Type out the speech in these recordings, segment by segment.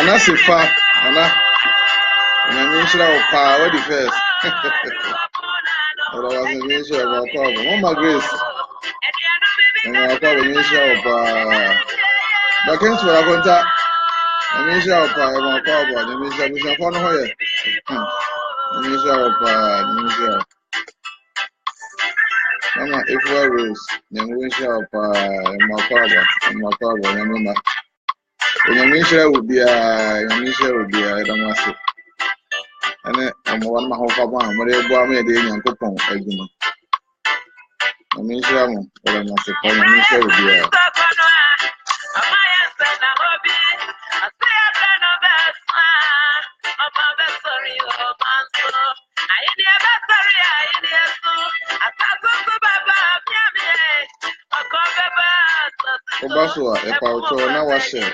Nana Sifa, Nana. Namisha Opa, what the first? I was a minister of our problem. Mama Grace. And our problem minister of the Kings for a contact. The minister of our problem, the minister of the Fono. The minister of the Mama, if we Rose, the minister of my problem, the minister would be a minister would be a Damasu. And I'm one of my home, but they bought me a day and coupon. I mean, I'm going to call minister would be a Obasua, if I were now was it.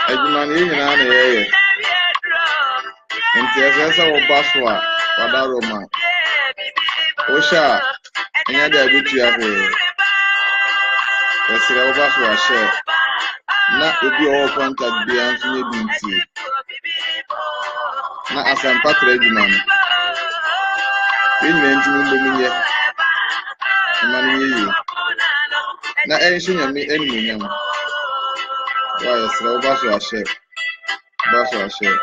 I do not need an area. And there's a Obasua, Padaroma. Osha, and I did with you. That's the Obasua share. Not to be all contact beyond me. Not as I'm Patrick man. In the money. Na anything me any nyam. Why is the Obasua share? Obasua share.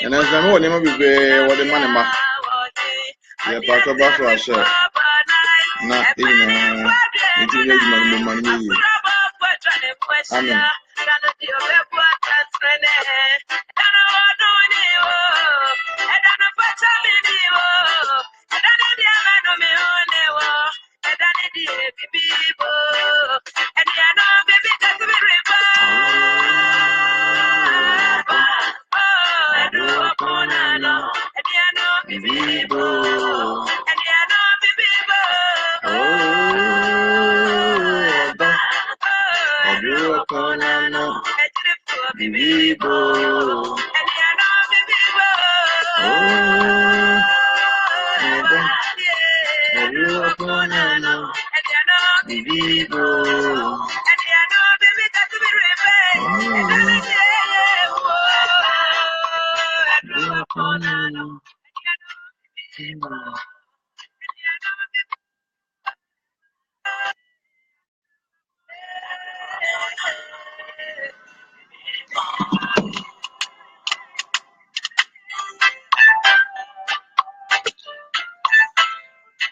And as I know, never be what the money ma. The part of Basua share. Not in money. Amen.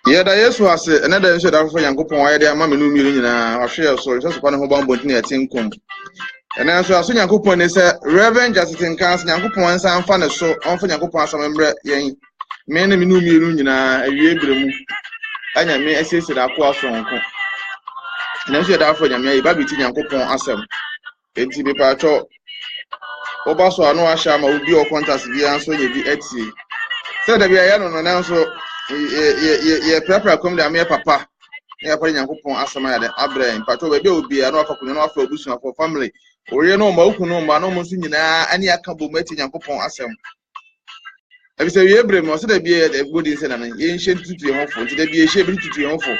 Yeah, that yes was another issue that for Yanko Pon, I am Mammy Million, I share so just upon home bomb near Tinkum. And then so I saw Yanko Pon is a Reverend Justin Cans, Yanko Pon, and some fun so on for Yanko Pon, some member, many million, a year. And I may say that poor song. And then she had for Yammy, Baby Tinko Pon, Assam. It's be part of Oba so ano ahya ma obi o contact bi anso ye bi atie. Say da bia ya no no na so ye prepare kom da me papa. Na ya pare Nyankopon asema ya de abraham pato be obi ya no afa kunyo no afa obusu for family. Ori no ma okunu no ma no mo so nyina ani aka bo mati Nyankopon asem. Abi say ye brem no say da bia e bodi say na ye nhye tutu ye hofo nti da bia hye bi tutu ye hofo.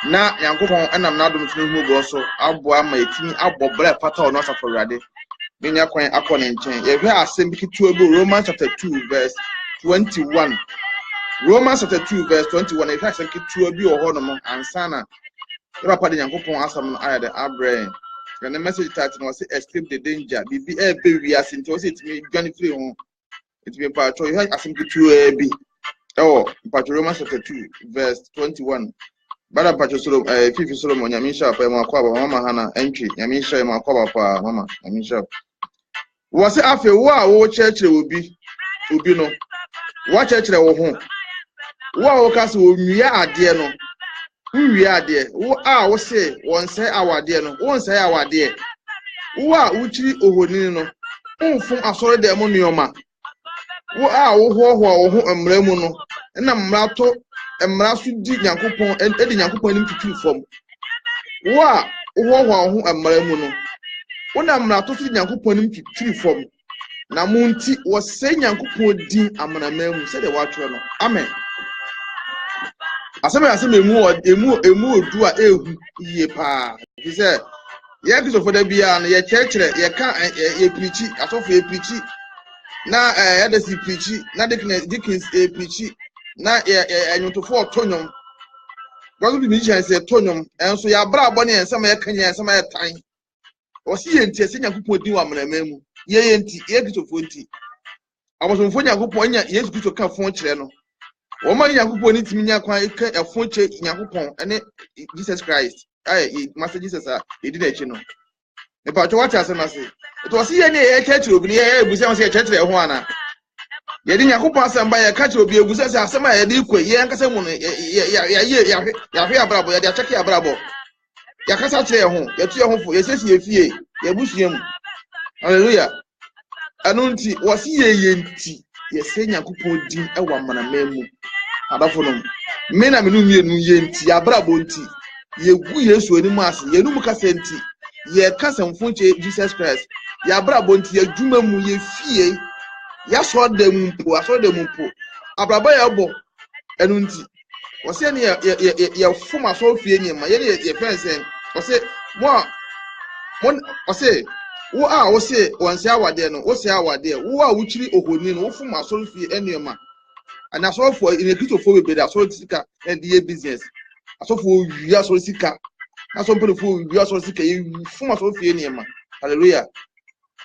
Na Nyankopon anam na adom tunu hu go so abo ama etini abobra pata ono afa forade. Menya kwan akọ nchen ye hwe asem bi kitu ebu Romans chapter 2 verse 21. Romans chapter 2 verse 21 ye hwe asem kitu ebi o ho no mo ansana ira pa de Nyankopon asam no aya de Abraham. And the message title was escape the danger. Bibi e be wi asin to say itimi dwane free ho. Itimi pa cho ye hwe asem kitu ebi. Romans chapter 2 verse 21. Bada pacho solo fifi solo mo nyamisha pa mo akwa mama hana entry nyamisha mo akwa pa mama nyamisha wose afi wo a wo church obi no wo church wo ho wo a wo kase wo nwia ade no nwia ade wo a wo se won sai awade no won sai awade wo a wo chiri ohoni no mfum asore de mo nioma wo a wo ho wo ho emra mu no na mrato emra so di Nyankopon edi Nyankopon nim tutu fom wo a wo ho emra mu no wona mrato so di Nyankopon nim tutu fom na munti wo se Nyankopon di amanama mu se de watro no amen aseme emu odu a ehu yie pa bi se ye kiso for da bia na ye chekere ye ka ye preachi asofo ye preachi na ya da si preachi na Dickens preachi na enyotofo tonyom gwazo bi mission say tonyom enso ya bra abo ne ensema ya kanya ensema ya tan o si ye ntie se Nyankopon din wa manama mu ye nti ye kitofo nti abosomfo Nyankopon nya Yesu Kristo ka fon kire no o ma Nyankopon ni timi nya kwan ka efon che Nyankopon ene Jesus Christ Master Jesus e di na echi no e pa to what asem ase to si ye ne ye church obi ne ye ebusa o se church e ho ana ye di Nyankopon asem ba ye ka che obi ebusa se asem a ye di kwe ye nkasa mu no ya hwe abrabo ye di acheke abrabo ya kasa che ye ho ye tu ye ho fo ye sesi ye fie ye busu mu hallelujah anunti wo si ye nti ye se Nyankopon din e wa manama mu adafo no me na menu mienu ye nti abrabo nti ye gu Yesu ani mu ase ye num kasa nti ye kasa mfonche Jesus Christ ya abrabo nti ye dwuma mu ye fie ya so dem mpo abrabo ya bo enu nti wo se ne ye foma so fie ni ma ye fense wo se mo wo se wo a wo se wonse awade no wo se awade wo a wo chiri ohoni no wo foma so fie enioma and as all for in a Christo for be that so sika and the business as all for you are so sika as some people for you are so sika you form so fie niema hallelujah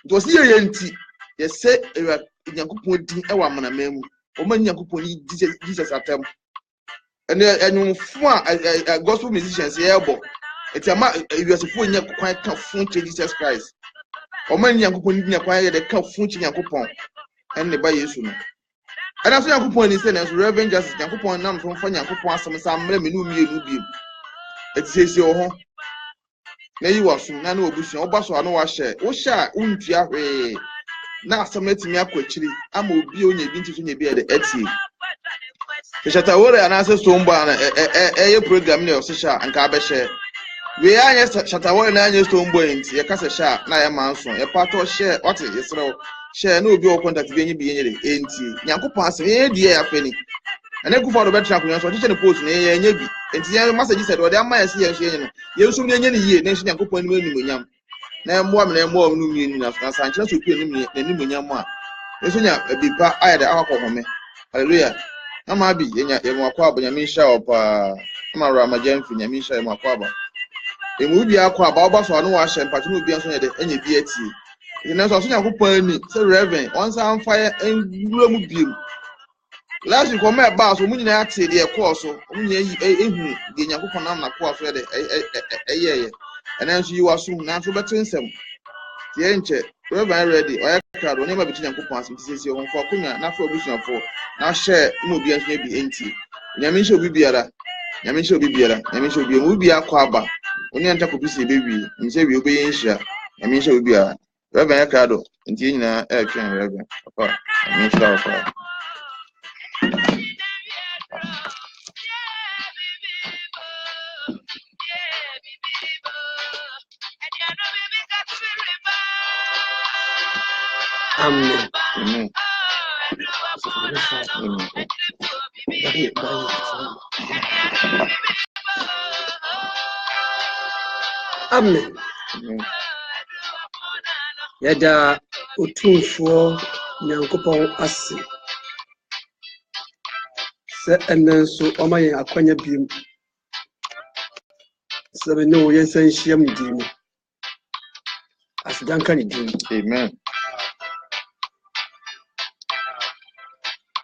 it was here enti yes say Nyankopon din e wa manama mu o ma Nyankopon Jesus atem and you form gospel musicians here bo it ama you are for nya kwan ka fun Jesus Christ o ma Nyankopon din nya kwan ye de ka fun Nyankopon and ne ba Yesu no. And as Nyankopon is saying, Reverend Justice Nyankopon nam from Nyankopon asem sam mre menu mienu biem. It says your ho. Na yi waso na na obusu oba so ano wa share. Wo share untua hwe. Na asem etimi akwachiri ama obi onye bi ntiso nye bi e de etie. Shatawore anase sombo ana eye program ne osisha anka abehye. We anya Shatawore na anya sombo enti ye kase sha na ye manso. Ye pato share what is yesro. Share no obi o contact bi enyi bi enyi enti Nyankopon asem ye die ya fani ene kufa do betra kunyo so teacher ne post ne ye nya bi enti ye message said o de ama ye se ye enyi no ye nsum ne nya ne yie ne nshi Nyankopon ni manu munyam na mo am na mo nu mi ni na sanche so pie ni munyam a eso nya bi pa aya de akọ home hallelujah ama bi ye mo akọ aba nyame hia opa ama rama jamfi nyame hia mo akọ aba emu bi akọ aba oba so anu wa hye mpatu no bi anso ye de enye bi atie. In so Nyankopon ni say Reverend once am fire enwura mu biem last week come ba so munyina ate de course so munyina ehu de Nyankopon nam na course so de eyeye enen so yiwa so na so betensem tie nche Reverend ready oya crowd onye ma bi Nyankopon asem sisi ho fo akunya na fo obusuafo na share mu bi anso bi enti nyame nche obi biara nyame nche obi mu bi akọ aba onye ntako bi se bewi nche wi obeyenhia nyame nche obi biara Reverend Ricardo, nti nyina ɛtwɛn Reverend papa nyame nhyira wo paa. Amen. Amen. Amen. Amen. Yada utumfuo nyankopɔn ase sɛ ɛnɛ nso ɔma yɛn akwanya biem sɛ bɛne wo yɛnsa nhyiam ne din mu asedanka ne din. Amen.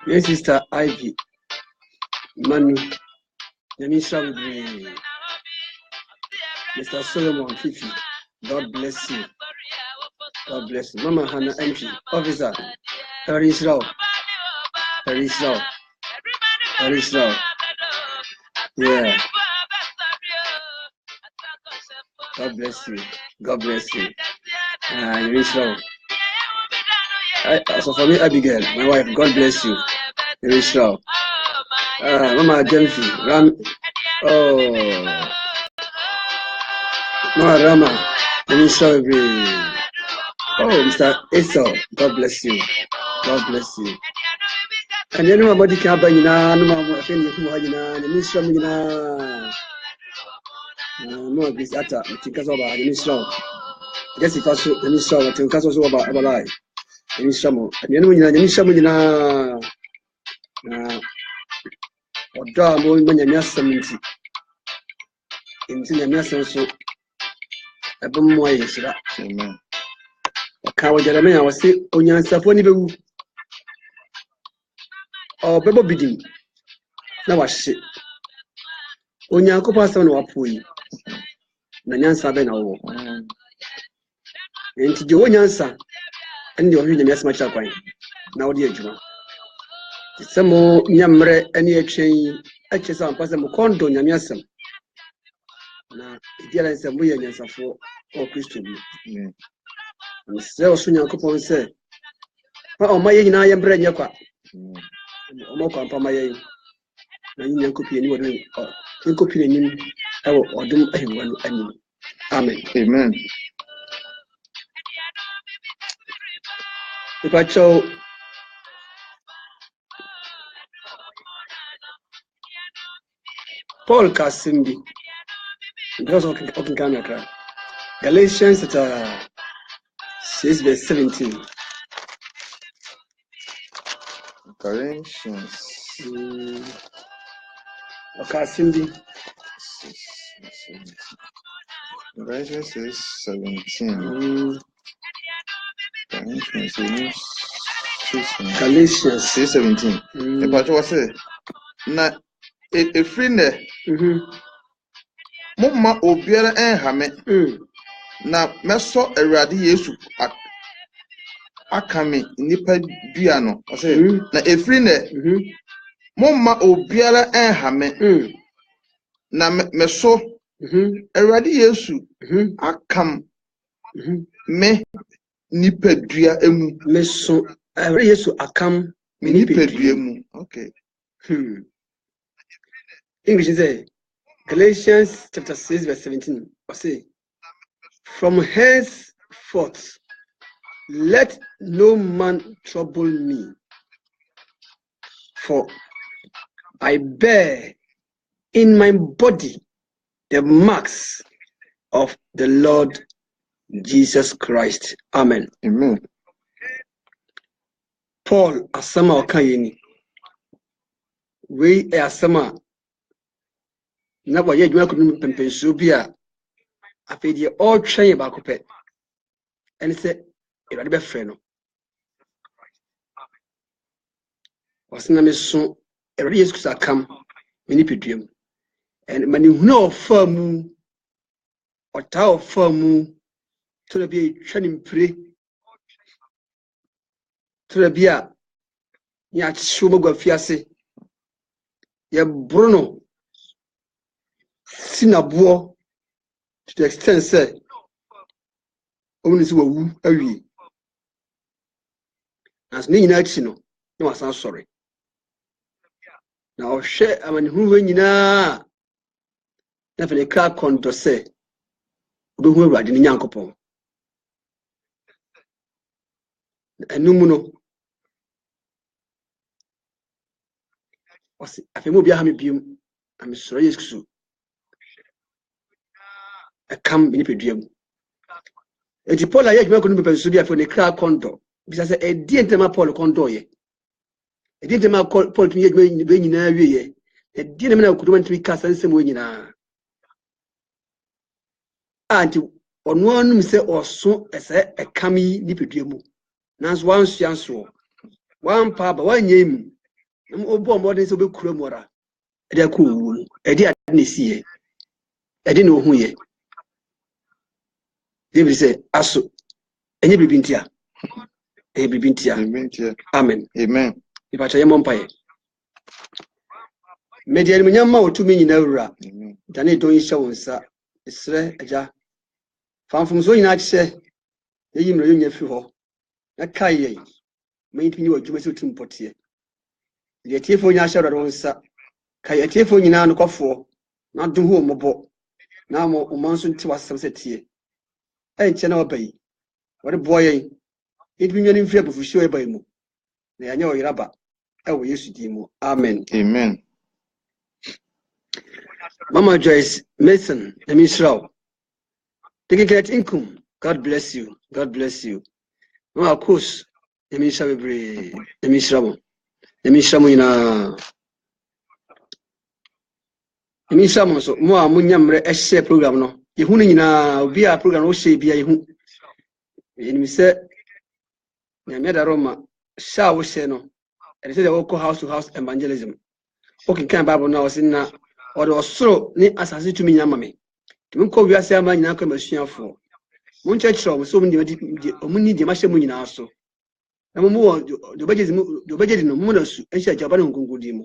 Yɛn sister Ivy Manu nyame nhyira bebree. Mr. Solomon Fifi, God bless you. God bless you. Mama Hannah Entry, Officer, Harry Israel. Harry Israel. Harry Israel. Yeah. God bless you. God bless you. Harry Israel. So for me, Abigail, my wife, God bless you. Harry Israel. Mama Jennifer, Ram. Oh. Mama Rama, Harry Israel. Oh, Mr. Esau, God bless you. God bless you. And then nobody can buy you now. No more offending you. The ministry of Mina. No, this atta. Think about the ministry. Just if I saw the ministry, think about life. The ministry. And then when you the ministry, Mina. Or draw more money. Yes, seventy. In the ministry, so. A boom way is that. Amen. Kawa Jeremiah was say, Onyan Saponi Bewu. Oh, Bebo Bidim. Now was shit. Onyan Copasan or Pui. Nanyan Saben or into the Onyansa and your reading as much as now, dear Juma. Some more Yamre any exchange, actually, some person Mokondo Yamiasam. Now, dear and some millions of four or Christian. So soon, your coupon said, oh, my yin, I am bread yakwa. Omoko and Pamaye. You copy anyone, you copy any or do anyone. Amen. Amen. If I show Paul Kasimbi, because of Canada, Galatians 6 verse 17. Galatians. Kasimbi. Galatians 6:17. Galatians 6:17. The pastor was say, "Na a friend Mumma obiara enhame na meso Awurade Yesu akame nipa dua no." I say, "Na a friend Mumma obiara enhame na meso Awurade Yesu akam me nipa dua emu." Meso Awurade Yesu akam me nipa dua emu. Okay. English say Galatians chapter 6 verse 17. I say, "From henceforth let no man trouble me, for I bear in my body the marks of the Lord Jesus Christ." Amen. Amen. Paul asama okayeni. We asama na wa ye dwuma kunu pempenso bi a afedie all twen ba kopɛ. Ɛne sɛ Awurade bɛfrɛ no. Wasena me so Awurade Yesu Kristo akam me nipadua mu. And mani hunu ofa mu ɔtaa ofa mu to bi twa ne mpire to bi a ya hyew magwa fiase ye bruno sinabo to the extent say omuni si wawu awie as ni nyina chi no na wasan sɔre na ɔhwɛ amanihuwe nyinaa na fene kra kɔndɔ sɛ obehu Awurade ne Nyankopɔn enum no ɔsi afɛmu obi aha me biom na me sɔre Yesu ɛkam me nipadua mu eti Paul ayɛ adwuma kɔnu pɛpɛ so bi afɛ ne kra kɔndɔ bisa sɛ ɛdi ntɛma Paul kɔndɔ yɛ ɛdi ntɛma Paul tumi yɛ adwuma be nyinaa wie yɛ ɛdi ntɛma na kuduma ntumi ka sansɛm wɔ nyinaa anti ɔno anum sɛ ɔso ɛsɛ ɛkam yi nipadua mu nanso wansua nso wampa ba wanyɛ mu na ɔbɔ mmɔden sɛ obɛkura mu ɔra ɛde akɔ owu mu ɛde ade na esi yɛ ɛde na ohu yɛ David sɛ aso ɛnyɛ biribi ntia ɛyɛ biribi ntia amen ipacha yɛ mɔmpa yɛ media ni nyama otumi nyina wura dane don hyɛ wo nsa esrɛ agya famfom so nyina kyɛ eyi mmerɛ yonya fi hɔ na kai yɛ mɛntimi ni wadwuma sɛ otum pɔteɛ deɛ tiefo nya hyɛ wura wo nsa kai atiefo nyina no kɔfoɔ na do ho mɔbɔ na mo nso nti wasɛm sɛ tie ɛnkyɛ na wabai wɔde boɔ yɛn ntimi nyane mfiri abufuhyew ɛbai mu na yɛanyɛ ɔyeraba ɛwɔ Yesu din mu amen Mama Joyce Mason, let me show. Taking care income. God bless you. God bless you. No, of course. Let me show you. Let me show you. Let me show you na. Let me show you. So, mo amunyamre share program no. Yehu ni na obi a program o share bia yehu. Eni se na me da Roma sha wo share no. E say the local house to house evangelism. Okay, kan Bible na o sin na or osoro ni asase tumi nyama me tumi ko wiase ama nyina ka masuafo mun chechiro mo so mun de omuni de mahye mu nyina so na mo wo do beje no mo na su ehia jaba na nkongodi mu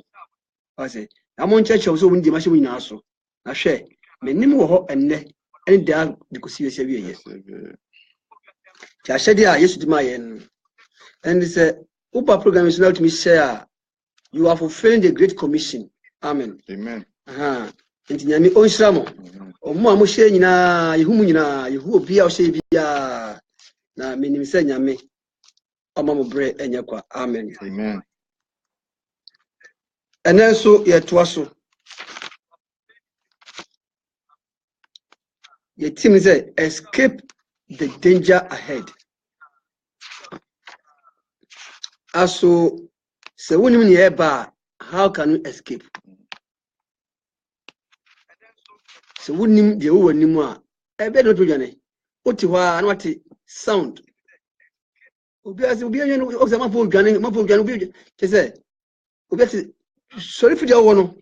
ase na mun chechiro so mun de mahye mu nyina so na hwe menim wo ho enne ene da de kosi wiase wiye ja hyede a Yesu dima ye no and say upa program is now to me share you are fulfilling the great commission amen nti nyame onhyira mo omo a mo hye nyina yehu mu nyina yehu obi a o hye bia na menim sɛ nyame ɔma mo bre enya kwa amen ɛnɛ so yɛtoa so yɛ team sɛ escape the danger ahead aso sɛ wonim ne ɛba how can we escape so wonim de wo wanim a ebe do dwane oti hɔ a na wate sound obi anya no o se ma fo dwane obi ke se obi ate sorry for the wo no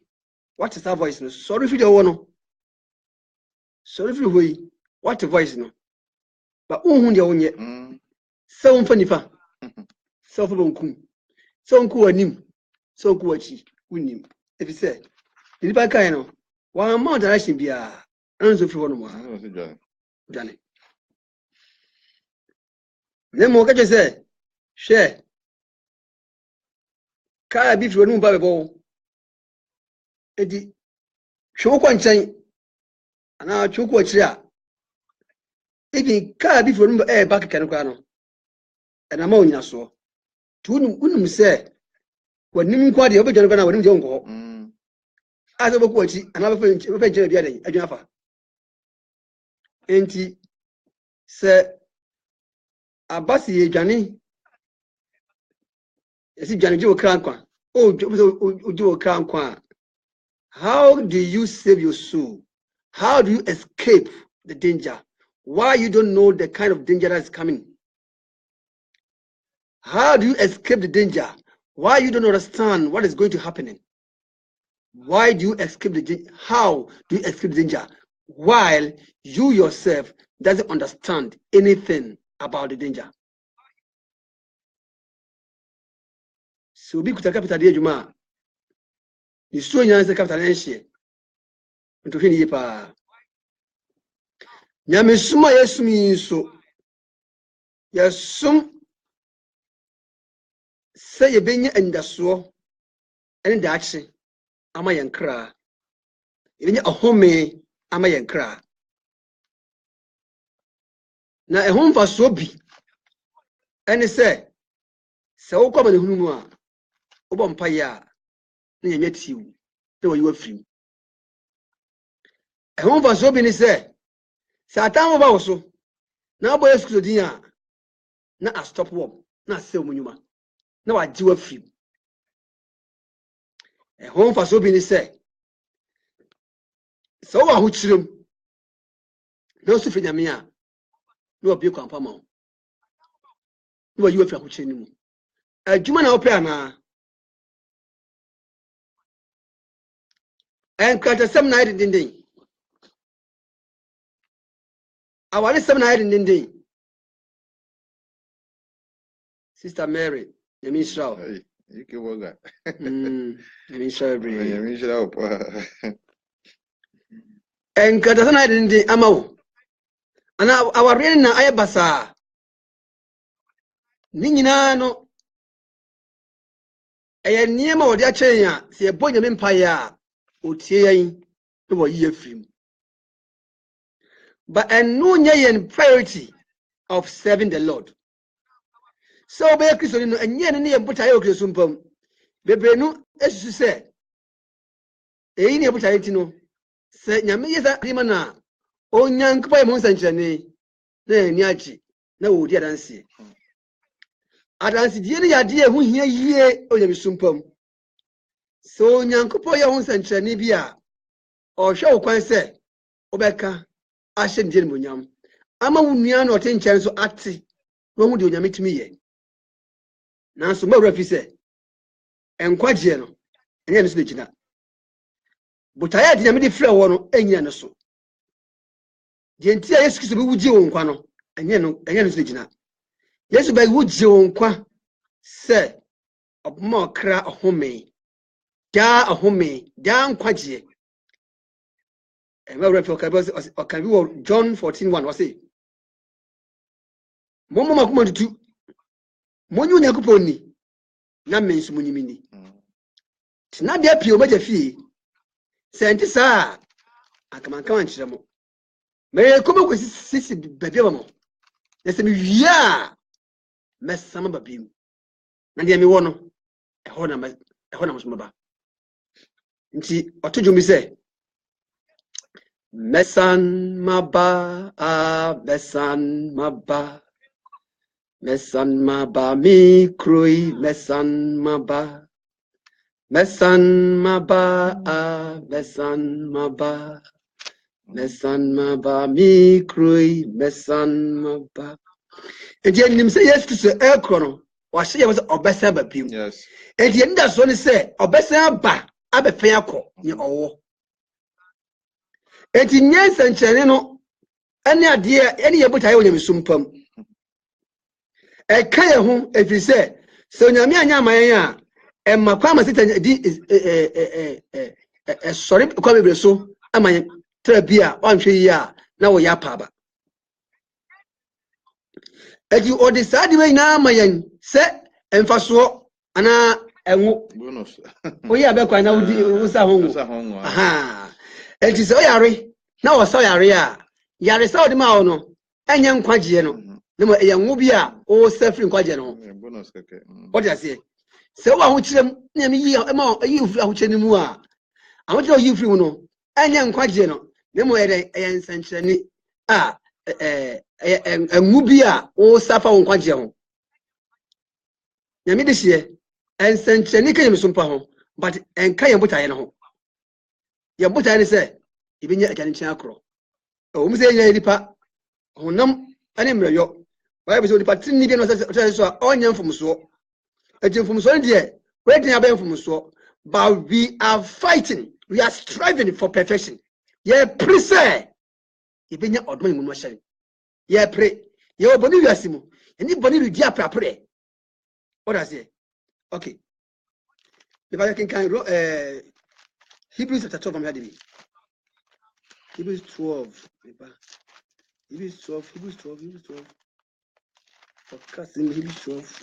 what is that voice no sorry for the wo no sorry for hoi what voice no ba unhu de wo nye se wo mfa nifa se wo fa bonkum se wo nku wanim se wo nku wachi wonim ebi se nipa kan no one more direction bia anzo fi wono mo dwane ne mo ka je se hwe ka bi fi wono ba bebo edi hwe ko nkyɛn ana hwe ko akyiri a ebi ka bi fi wono ba keka kwa no ɛna ma onya so tunum sɛ wanim kwa de obedwane kwa na wanim je onko aso boku achi ana be fe bia den adwuna fa enti se abasi ye dwane esi dwane je okran kwa oje okran kwa how do you save your soul how do you escape the danger why you don't know the kind of danger that is coming how do you escape the danger why you don't understand what is going to happen why do you escape the danger? How do you escape the danger while you yourself doesn't understand anything about the danger? So be kuta capital de juma. Ni so nya se capital enhye. Nto hwe ni yepa. Nyame suma yesumi so. Yesum say ye benya ndaso ene daache ama yenkra yenya ahome ama yenkra na ehomfa so bi ene se wokoma ne hunu mu a obo mpaye a na yenya tiw na wayi wafrim ehomfa so bi ni se satan wo ba wo so na abo Yesu Kristo din a na a stop work na se omunyuma na waji wafrim ehomfa so bi ni se wo wa ho chirem na so fi nyame a na obi kwampa ma na wayi wafri ho chirem mu adwuma na ope ana enkata sem na idindin awale sem na idindin Sister Mary yemi Israel Yike woga yemi Israel yemi Israel pa enkata sem na idindin amawo ana aware na ayebasa ni nyina no eye niema wode a chen ya se ebonya me mpaye a otie yan no wo yi afrim but enu nya yen priority of serving the Lord so be Kristo no enye ne ye butaye o Kristo mpam bebrenu esusu se eyi ne butaye ti no se nyame yesa prima na onyankpa mo nsankyerene na eni achi na wo di adanse die ne yade ehu hia yie onyame sumpam so onyankpa ye ho nsankyerene bi a ohwe wo kwan se obeka ahye ndie ne monyam ama wo nua na ote nkyere so ate wo hu de onyame timi ye na so mawura fi se enkwaje no enye ne so degina butaya de nyame de frɛ wo no enye ne so de ntia Yesu Kristo bi wugye wo nkwa no enye ne so degina Yesu ba wugye wo nkwa se obma okra ohome da nkwaje mawura fi okabi wo John 14:1 wase momo makuma tutu monyu nyakupon ni na mensu munyimini tina bia pio maja fie senti saa akamanka wankyere mo me komo kwesi babia ba mo yese me wia mesama babim na dia me wo no ehona mosoma nti otojo mi se mesan maba mesan maba mi kroi mesan maba mesan maba mi kroi mesan maba edi nim se Yesu Kristo ekro no wa hye ye obesa ba pim yes edi nda so ne se obesa ba abefen akọ ni owo edi nyensa nkyene no ene ade ene ye botaye onyame sumpam eka ye ho efiri se onyame anya amayen a emma kwa masita di sorry kwa bebre so amayen trabia onhwe yi a na wo ya pa ba edi odi sadi we na amayen se emfaso ana enwo bonus oyi abekwa na udi usa hongo aha edi se oyare na wo so yare a yare sa odi ma wo no enye nkwaje no na mo enwo bi a o safri nkwaje no bonus keke odi ase se wo aho kirem na me yi ma yi ufri aho kyeni mu a aho kire yi ufri mu no enye nkwaje no na mo ere nsankyerene a enwo bi a o safa wo nkwaje ho nyame de hye ensankyerene ka yemi sumpa ho but enka ye botaye no ho ye botaye ne se ibinya agane kyan akro o mu se nya nipa honam ane mreyo wa be so nipa tinni bi no se so a onya mfumso ejimfumso ne de we din aba mfumso but we are fighting, we are striving for perfection. Ye pray say ibinya odman mu no hye ye pray ye oboni wiasimo eni boni redi apre what does it? Okay. If I can Hebrews chapter 12 from here. Hebrews 12. Hebrews 12. Focus in Hebrews 12.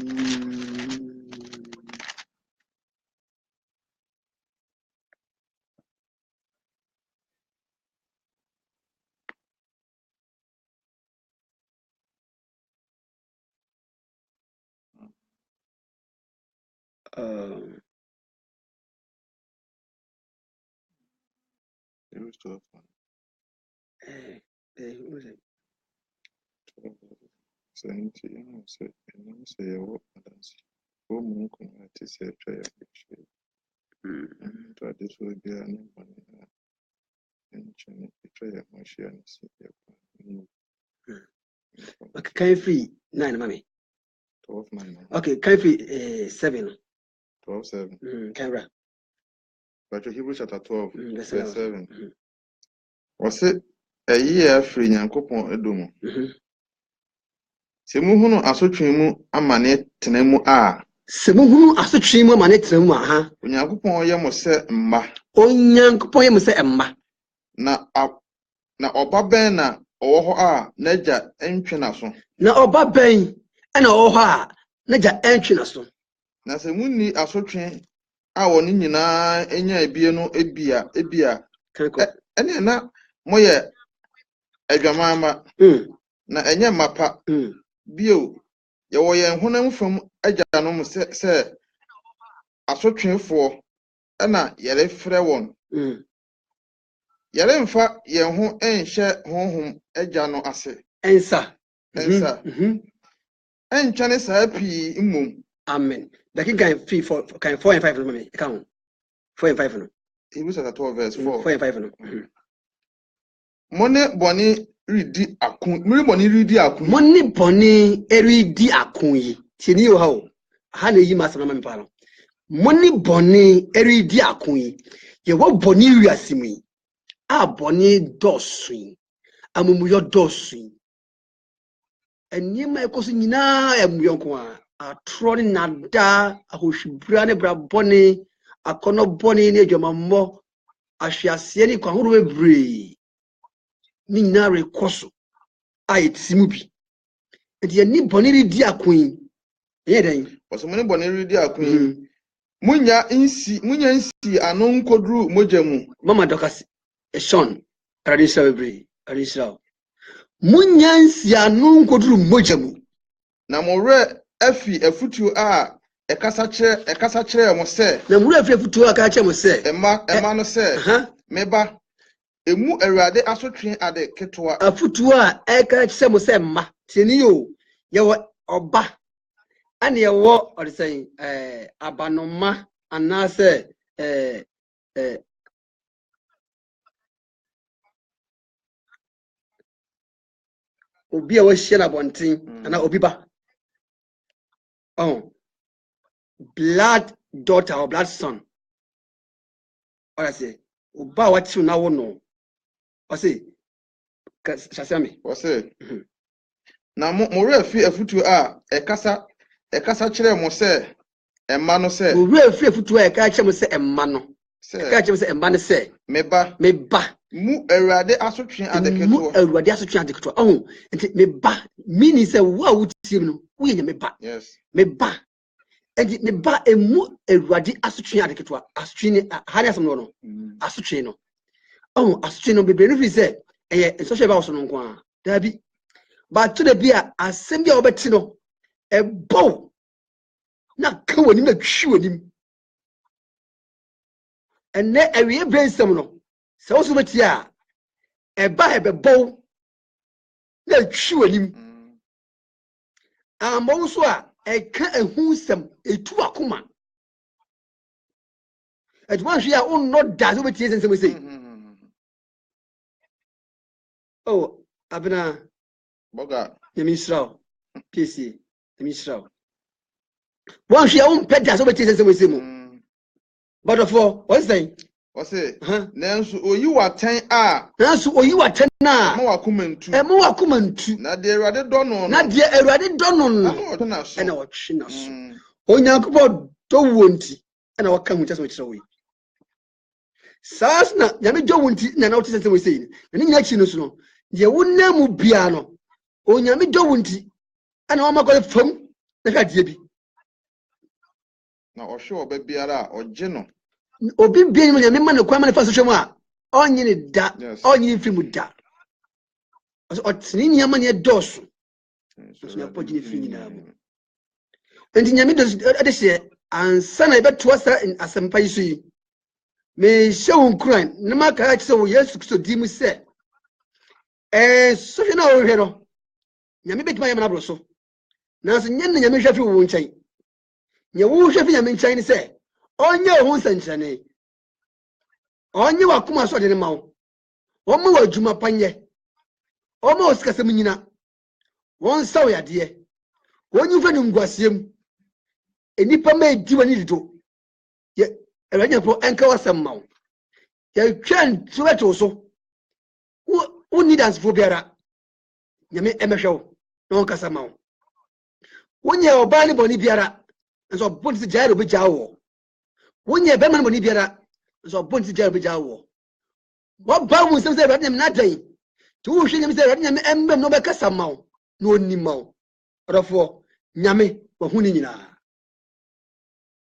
Okay, can free 9, mommy. 12:9. Okay, can free 7. 12:7. Camera. But Hebrews chapter 12, verse 7. Was it a year free Yankopon Edomo? Semuhunu asotwemu amane tenemu a. Semuhunu asotwemu amane tenemu aha. Onyankopon ye mo se mma. Onyankopon ye mo se mma. Na oba ben na owo ho a naja entwe na so. Na oba ben na owo ho a naja entwe na so. Na se munni asotwe a woni nyina enya ebie no ebia ene na moye adwamama na enye mapa bio ye wo ye honam fam agyanom se asotwefo na yere frɛ won yere mfa ye ho enhye honhom agya no ase ensa enchane saa pii mmom. Amen. The king can free for can 4 and 5 no me count 4 and 5 no. Hebrews chapter 12 verse 4. 4 and 5 no. Money boni ridi akun. Money ridi akun. Money boni ridi akun yi. Tieni o ha o. Ha na yi masama me pa no. Money boni ridi akun yi. Ye wo boni wiasem yi. A boni dosu yi. Amumuyo dosu yi. Enima ekoso nyina emuyo nko a. Atroni nada ahohwibra ne brabone akono boni ne adwamammo ahwease ne kwahoro bebre ni nyina rekoso ayetimu bi enti ni boni redi akun ye den oso mo ne boni redi akun munya nsi ano nkodru mojamu mama dokasi Sean tradisa bebre tradisa munya nsi ano nkodru mojamu na more afi afutu a ekasa kire mo se na muri afi afutu a ka kire mo se ema no se meba emu awurade asotwe ade ketwa afutu a eka kire mo se ma tieni yo ye oba ane ye wo odisen abanoma anase obi a wo hye na bonten ana obi ba blood daughter or blood son. What I say, Uba what you now know. I say, Shasami. What say? Now, more free a futu a kasa chere mo se e mano se. More free a futu a catch mo se e mano. Catch mo se e mano se. Meba. Mu erade asotwe adeketwa. Mu erade asotwe adeketwa. Enti meba meaning say wa wuti no. Wo ye meba. Yes. Meba. Enti ne ba emu erade asotwe adeketwa. Asotwe ni hali asem no. Asotwe no. Asotwe no bebre no fi say so she ba so no nko a. Da bi. Ba to da bi a asem bi a obeti no e bow. Na ka wani na twi wani. Enne ewie brainstem no. So so beti a e ba e be bow. Na twi wani. Ambo so a e ka ehu sem etu akoma. Et one hwe a on not da so beti sen we say. Oh, abena Boga. Yemisrao. PC. Yemisrao. One hwe a on peda so beti sen we say mo. But for what's saying? What's it? Nanso oyi wa 10 a. Nanso oyi wa 10 na. Mo wakumantu. Mo wakumantu. Na de Awurade dɔ no. Na de Awurade dɔ no. Na ɔtena so. Na ɔtwe so. Onyankopɔ dɔ wonti. Na waka hu kyɛ so kyerɛ wo yi. Saas na nyame dɔ wonti na ɔte sɛ we sei. Na ne nyakyi no so no. Ye wonamu bia no. Onyame dɔ wonti. Na ɔmakɔ fam. Na hwɛ die bi. Na ɔhwe oba biara ɔgye no. Obi bia ni nyame ma ne kwa ma ne fa so hwɛ mu a onyi ne da onyi fi mu da ɔtene nyama ne dɔso so na pɔgye fi nyina mu enti nyame de hye and son I bet to us in Asampaisi. May show crime, no matter so yes, so dim said. So you know, Yami bet my Amabroso. Now, Yan Yamisha won't say. You won't have him in China say. On your own sunshine. On your Akuma so in mouth. Omo Juma Panye. Almost Casamina. One sorry, dear. When you find him Guasium, a nipper made do any little. Yet, a radio for anchor some mouth. You can't sweat also. Who need us for Biara? Yami Emma show, no Casamount. 1 year of Bali Bonibiara, and so put the jail of Jawo. 1 year Beman Bonibiara, and so put the jail of Jawo. What bound was there at them that day? 2 shillings there at them, Ember no Casamount, no Nimo. Or for Yami or Hunina.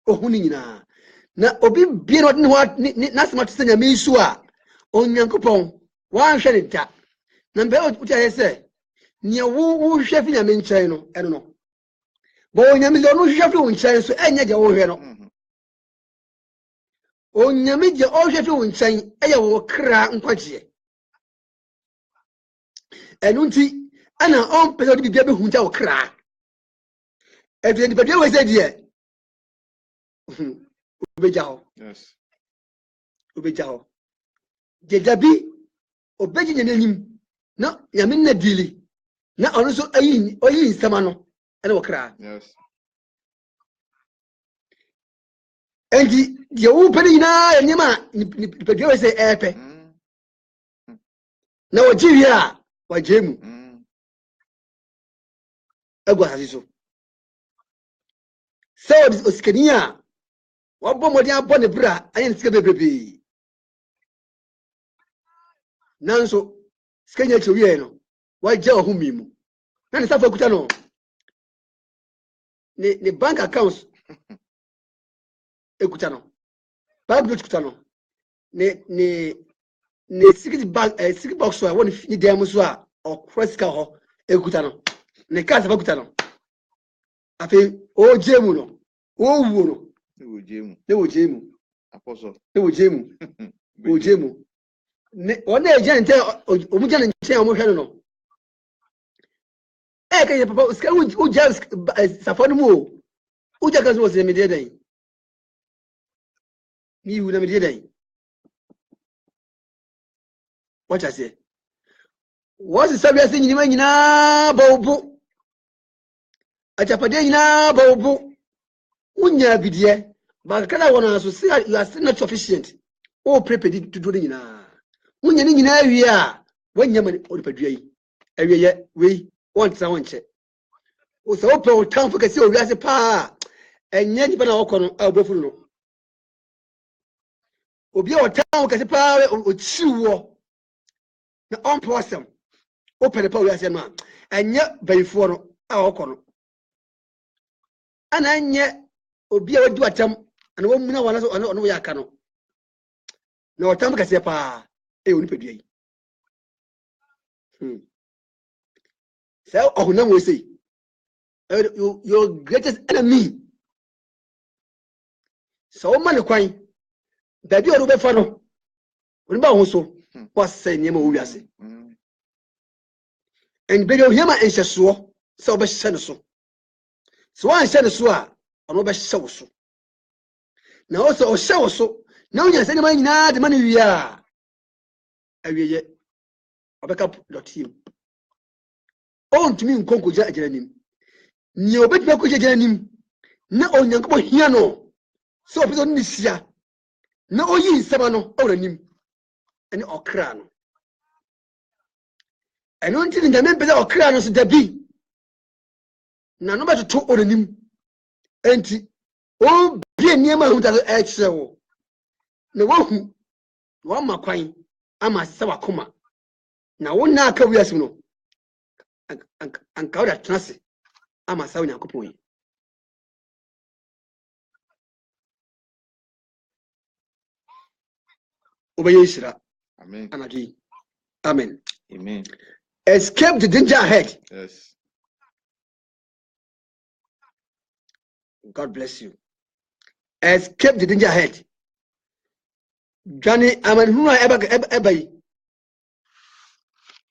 Oh, Hunina. Now, Obi Biron what not much thing a misua on Yankopon. 1 shilling tap. Number what I say. Near woo chefing a min chino, I don't know. Boy, Yamizo chefing in China, so any old hero. Oh, Yamija all chefing in China, I will cry and quachi. And unti, and our own person to be able to cry. If anybody always said, yeah. Ubejao. Yes. Ubejao. Jedabi, obeying him. No, Yamin Dili. Now, also, I in Samano, and will cry. Yes. And the opening now, and Yama, but you say, Epe. Now, Jiria, why Jim? Aguasiso. So, this Oscania. What bomb upon the bra, I ain't scared baby. Nanso, Scania to Yeno. Why Joe Humimo? None is for Cutano. The bank accounts Ecutano. Bank Cutano. Ne 6 box I want to Demusua or Cresca Ecutano. Ne Casa Bacutano. I think, oh, Jemuno. Oh, Wuno. They were Jemu. Apostle. They were Jemu. Oh, Jemu. One day, Jan tell Omujan and Chamohano. Eh, Papa, who just Safonu? Who just was the media day? Me would have media day. What I say? What's the subject thing you mean now, Bobo? A Japadina, Bobo. Unya bidia, but can I want to say you are still not sufficient. Oh, prepared to do it now. Unya in area when Yaman or Padre. Every year we want someone check. Oh, so open town for Casio as a pa and yet even our corner of Buffalo. Obi our town Casipa or Chew. The on possum. Open the power as a man, and yet by for our corner. And I yet. Obi a do atam and wo muna wana so ono ya ka no na otam ka se pa e oni pedua yi so ohunam we say your greatest enemy so man kwan da bi o be fa no oni ba ho so was say nyema wo wiase and be o hema enhyeso so obe hye no so wan hye no so a ono be hye so na also o hye so na onya se ne man nyina de man wi a awiye obeka dotim on tumi nkonko ja agiranim ni obetumi akoje agiranim na onyankopɔ hia no so opeso ni sia na oyi nsema no ɔranim ene okra no eno nti ni nyame pese okra no so dabi na no beto ɔranim enti o bie niema hu ta ɛkyerɛwo na wohu wa makwan ama sɛ wakoma na wona aka wiase no anka woda tenase ama sɛ onyankopɔn yi obeye shira Amen. Anadi. Amen. Amen. Escape the danger ahead. Yes. God bless you. escape the danger ahead. Johnny,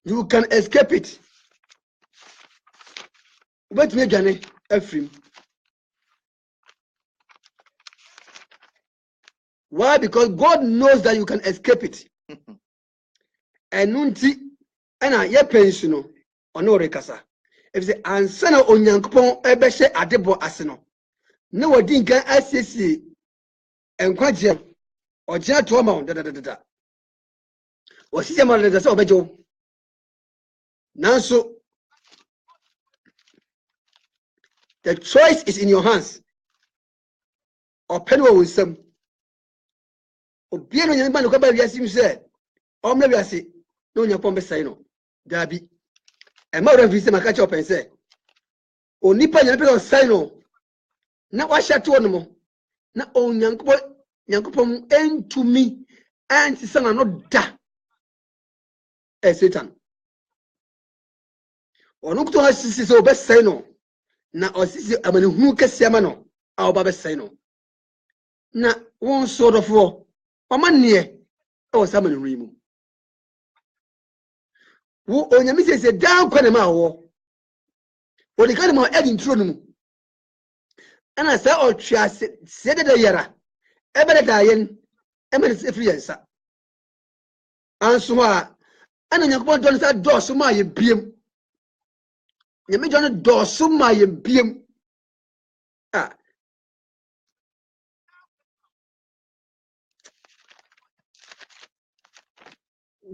you can escape it. Wait me, Johnny, Ephraim. Why? Because God knows that you can escape it. And nunti, ena ye pensiono, ono rekasa. If the answer on Yankpon ebeshe adebo aseno. No wadi nkan asisi enkwaje ojia to ma da. Osise ma da se obejo. Nanso the choice is in your hands. Open wo wisdom. Obiano nyamba no kwaba wiase mi se omna wiase no nyapon be sai no dabi e ma ora vise maka cho pense onipa nyampe o sai no na wa hya to no mo na onyankopon entumi anti sana no da Satan onu kuto hasisi se obe sai no na osisi amane hu kese ama no a oba be sai no na won sort of Omanie o samani rimu wo onyami se down kwane ma wo odi kan ma edi ntro no mu ana sa o twa se de yara ebe da yen eme se free yansa anso a ana nyakopon don sa do so ma ye biem nyame don do so ma ye biem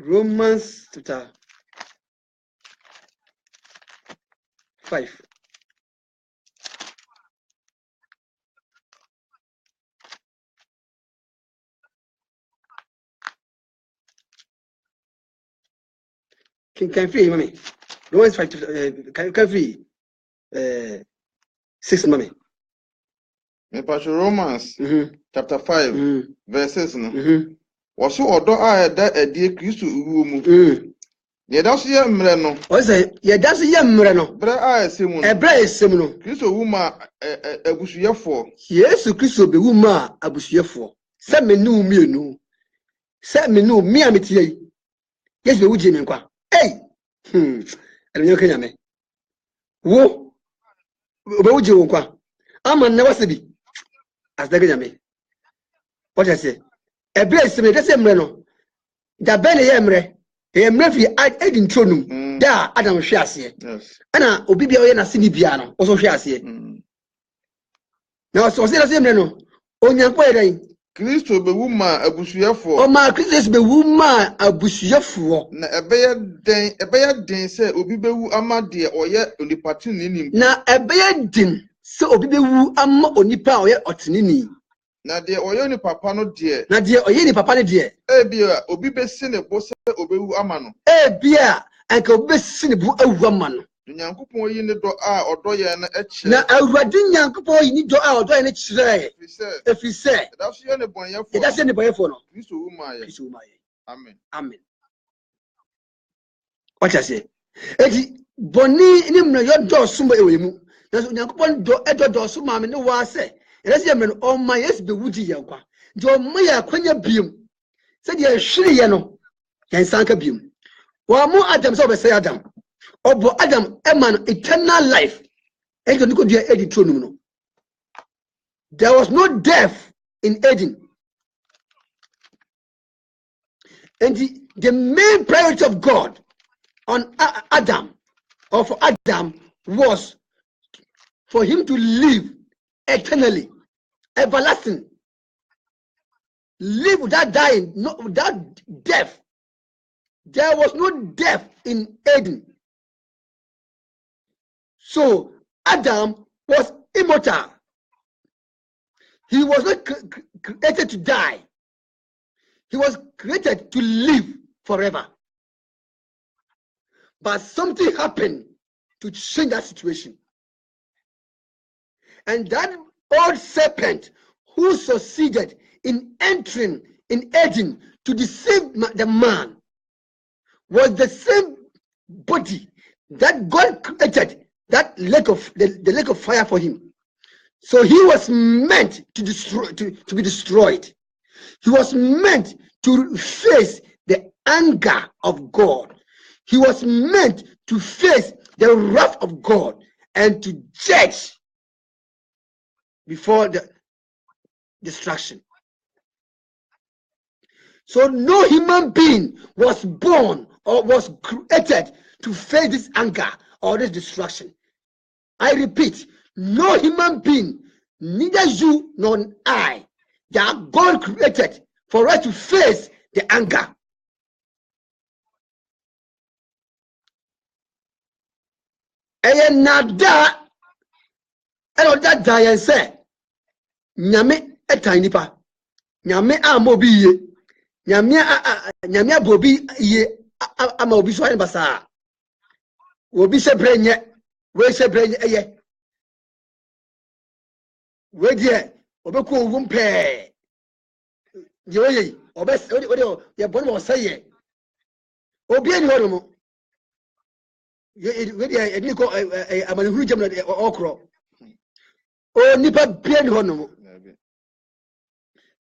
Romans chapter 5. Can free, mommy. Romans 5. Can free. 6, mommy. Romans chapter 5 verses no. Waso odo a eda edie Kristo uwu mu. Ye da so ye mre no. O say ye da so ye mre no. Bre a esemu no. Ebra esemu no. Kristo wu ma abusuyefo. Yesu Kristo be wu ma abusuyefo. Se me nu mienu. Se me nu mi ametie yi. Yesu be wu je me nkwa. Hey. Elonyo kenya me. Wo be wu je wo nkwa. Ama na wasebi. Asda kenya me. What I say? Ebra esemu de se mre no. Da bele ye mre. Ye mre fi edi ntronum. Da Adam hwe ase. Yes. Ana obi bia oye na sini bia no. Oso hwe ase. Na so se mre no. Onyankpo ye dan. Kristo be wu ma abusuyefo. O ma Kristo be wu ma abusuyefo. Na ebeye den se obi be wu ama de oye onipatini ni. Na ebeye den se obi be wu ama onipa oye otinini. Na de oye ni papa no de. Na de oye ni papa no de. Ebia obi be si ne bo se obi wu ama no. Ebia anka obi be si ne bo awu ama no. Nyankopon yi ne do a odo ye na eche. Na awurade Nyankopon yi ni do a odo ye na chire. Efise. Da so ye ne bonyefo. Da so ye ne bonyefo no. Kristo wu ma ye. Kristo wu ma ye. Amen. Amen. What I say? Eti boni ni mna yo do sumba ewe mu. Na so Nyankopon do so ma me ne wa se. Elesi ye me no o ma yes be wudi ye kwa. Do ma ya kwanya biem. Se de hwiri ye no. Yan sanka biem. Wa mu Adam so be say Adam. Obo Adam eman eternal life. Ento niko dia edi tronum no. There was no death in Eden. And the main priority of God on Adam, or for Adam, was for him to live eternally, everlasting, live without dying, without death. There was no death in Eden. So Adam was immortal. He was not created to die. He was created to live forever. But something happened to change that situation. And that old serpent who succeeded in entering in Eden to deceive the man was the same body that God created, that lake of the lake of fire for him, So he was meant to destroy, to be destroyed. He was meant to face the anger of God. He was meant to face the wrath of God and to judge before the destruction. So no human being was born or was created to face this anger or this destruction. I repeat, no human being, neither you nor I, they are God created for us to face the anger. And nada, and that giant said, Nyame etan nipa, Nyame amobi ye, Nyame abobi ye, ama obi so basa. Obi se brenye, we se brenye eye. We die, obeku owum pe. Ye obes ye bon mo say obi ani hono mo. We die eni ko amanihuru jam na okro. O nipa bia ni hono mo.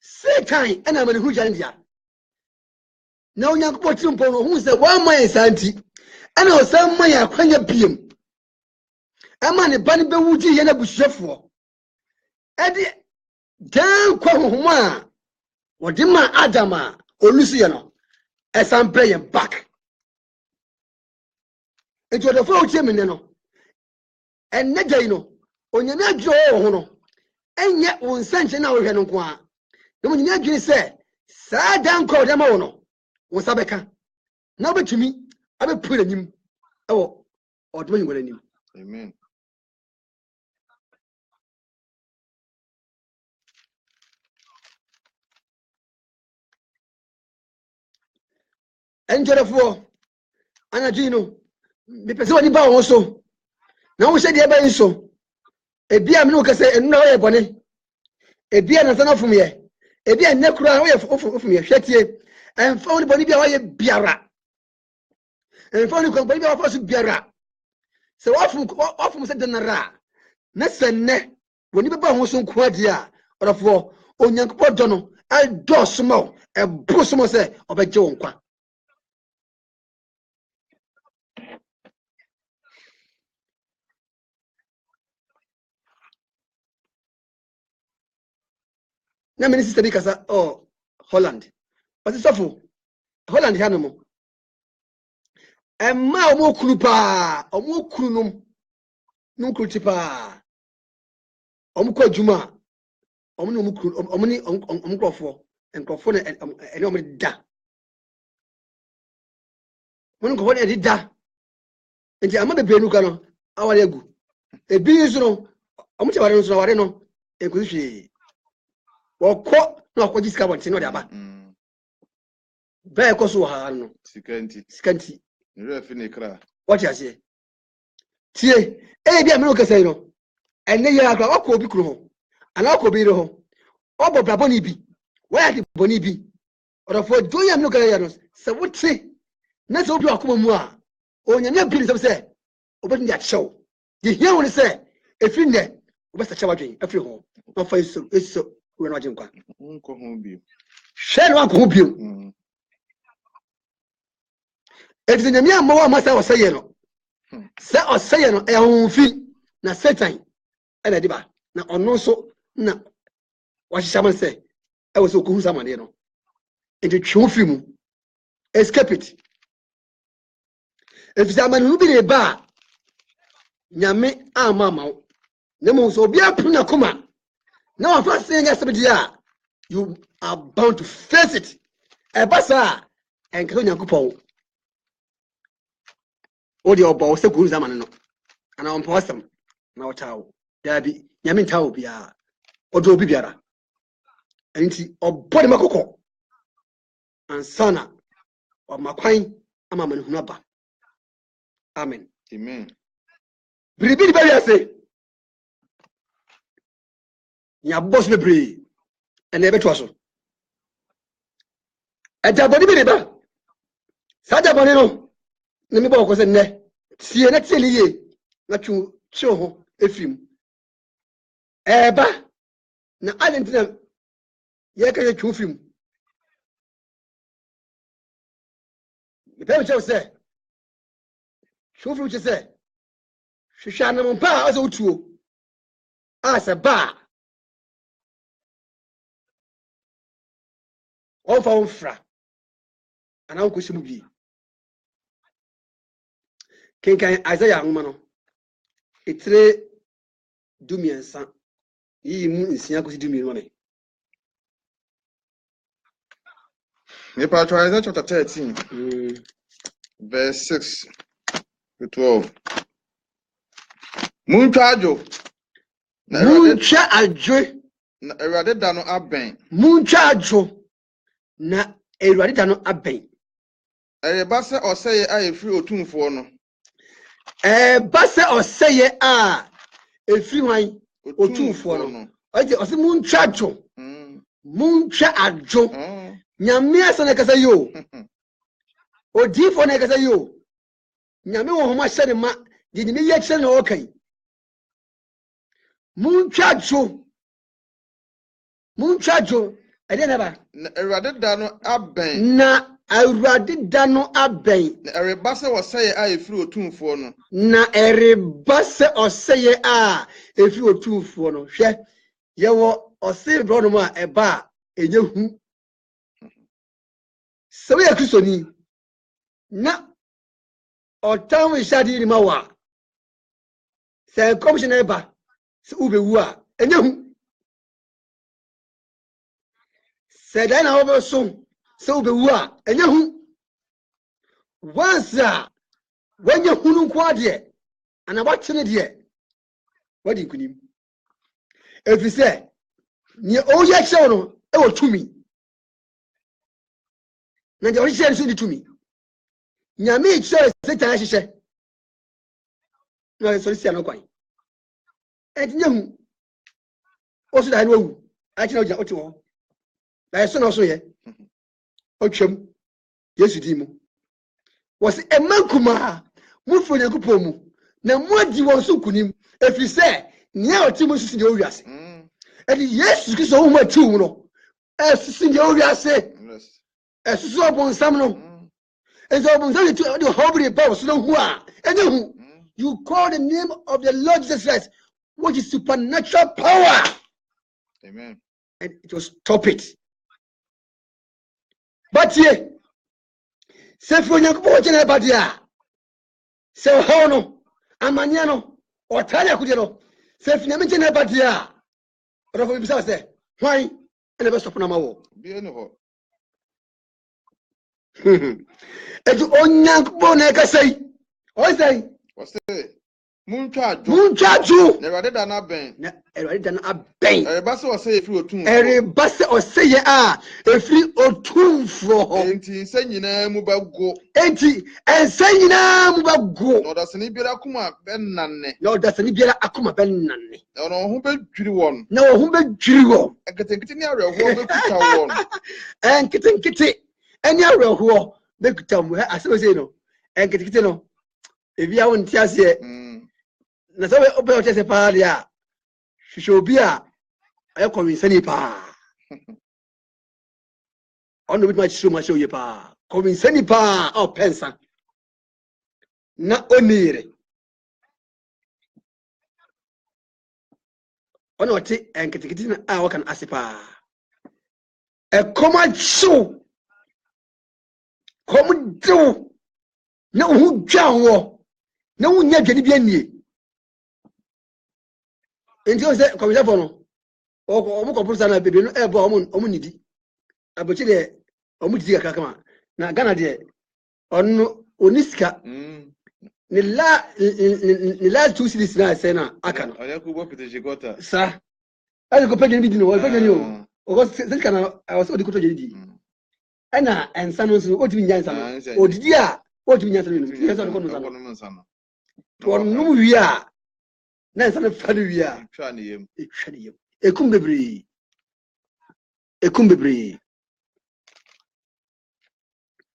Satan and amanihuru jam dia. Na onyankopɔ tirimpo no hu sɛ wa man santi ana osam man akwanya biem. Ama ne ba ne bewuji ye na busuafo. Edi dan kwa hohoma wodi ma Adama olusu ye no esam play back. Ejo de fo utie me ne no enne dai no onyame adwo ho no enye won sanche na wo hwe no nko a no nyame adwene se saa dan kwa de ma wo no wo sabeka na betumi abepura nim ewo odoma nyingwala nim. Amen. Enjorefo anadwino me pese woni ba wo so na wo hye de ba yin so ebia me no kase enu na wo ye bone ebia na sana fom ye ebia ne kura wo ye fom ye hwetie emfa woni bone bia wo ye biara emfa woni ko bone bia wo faso biara se wo fom se denara na senne woni be ba ho so nko ade a orofo onyankopɔ do no aldo somo e bro somo se obeje wo nkwa. Na many sister bi kasa oh Holland. But it's awful. Holland ha no mo. Emma omo kuru pa, omo kuru num. Num kuru ti pa. Omo kwa juma. Omo no kuru, omo ni omo krofo. Enkrofo na ene omo da. Mono ko woni da. Enti ama be brenu ka no, awale agu. Ebi nso no, omo che ware nso ware no, ekuhwe. Woko na okoji sika bonti no de aba. Be ko so ha no. Sikanti. Nre fi ne kra. What you say? Tie, bia me no kasa no. Enne ya akwa wako obi kuro ho. Ana wako bi ho. Obo bra boni bi. Why the boni bi? Orofo do ya me no kasa ya no. Se wote na se obi akoma mu a, onyame bi se se obedi ya chew. Ye hia woni se efi ne obesa chewa dwen afiri ho. No fa eso we no agye nkwa. Nko ho bi. Hwe no akọ ho bi. Eti nyame amawa amasa oseye no. Se oseye no e honfi na Satan e na diba na ono so na wahihama se e wo so ko hu samade no. Enti twe fi mu escape it. If zaman hu bi ne ba nyame amama na mo so obi apuna kuma na wa fa se nya sebedi a you are bound to face it. E basa enketo nyankopon odi obo se ku zaman no ana on posam na otawo dabi nyame ntawo bia odo obi biara enti obode makoko ansana o makwan ama manhunu aba. Amen. Amen. Biribi ba yase nya boss bebre ene ebeto aso edaboni bi ba sa daboni no ne me ba ko se ne tie na tie liye na twu ho efim eba na alentina ye ka ye twofim be che se twofim che se hwehwa na mpa aso utuo asa ba ofa onfra ana onkoshim bi kenkan Isaiah ngoma no etire dumiensa yi mu nsia kosi dumi no me Isaiah chapter 13 verse 6 to 12. Muncha ajo na Erade da no aben. Muncha ajo na Erade da no aben. Ereba se oseye a efiri otumfo no. Ba se oseye a efiri hwan otumfo no. Oje ose muncha ajo. Muncha ajo. Nyame asa na kasa yo. Odifo na kasa yo. Nyame wo homa hyere ma de nyame ye kyere na okai. Muncha ajo ede na ba na Erade da no aben. Na Erade da no aben. Na ereba se oseye a efiri otumfo no. Na ereba se oseye a efiri otumfo no. Hwe ye wo ose bro no ma eba enye hu. Se we Kristoni na otam ishadi ni mawa. Se commission eba se ubewu a enye hu. Se dai na obo so se ubewu a enye hu. Once when you hunu kwa de ana watchene de wadi kunim if you say ni oye che no e wo tumi na de oye che so di tumi nyame che se tan hyehyɛ no so sia no kwan enye hu o so da no wu a che na oja oti wo na so no so ye otwam Yesu di mu was a man kuma mufu nyankopon mu na muadi won so kunim efi se nya oti mu sisi de owiase edi Yesu Kristo wo ma tiwu no sisi de owiase sisi obon sam no ezo obon sam de hobri ba so no hu a enye hu you call the name of the Lord Jesus Christ which is supernatural power. Amen. And it will stop it. But here se fo nyankopon che na ba dia se ho no amania no otale akuje no se fi nyame che na ba dia rofo bi bisa se hwan ene be stop na mawo Bi ene ho. Eju onyankopon na ka sei o sei O se muncha ajo na Erade da na ben. Na Erade da na aben. Ereba se oseye efiri otumfo. Ereba se oseye a efiri otumfo. Enti se nyina mu bago. Enti ense nyina mu bago. No da se ni biara kuma benanne. No da se ni biara akuma benanne. No ho bedwiri won. Na ho bedwiri won. Enketenkete ni areho bekuta won. Enketenkete eni areho bekuta mu ha ase say no. Enketenkete no. Ebi a won ti ase na sabe obe o tese pa dia hwehwe a ayekọ winsani pa ono bit ma chiro ma shoye pa ko winsani pa o pensa na onire ono ti enketekete na a wakan asipa e koma chu kom do na hu dwa wo na hu nya dwani bi anie enti o se komisa fo no o ko pulsa na bebe no e bo o mu nidi abochi de o mu didi aka kama na Ghana de onno oniska ni la two cities na se na aka no oya ku bo pete jigota sa ali ko pege ni di no o pege ni o ko se kana o se o di ko to je di ana ensa no so o di nyansa no o didi a o di nyansa no ni so ko no sa no to no wi a na ensa no fa no wi a twa ne yem ekum bebre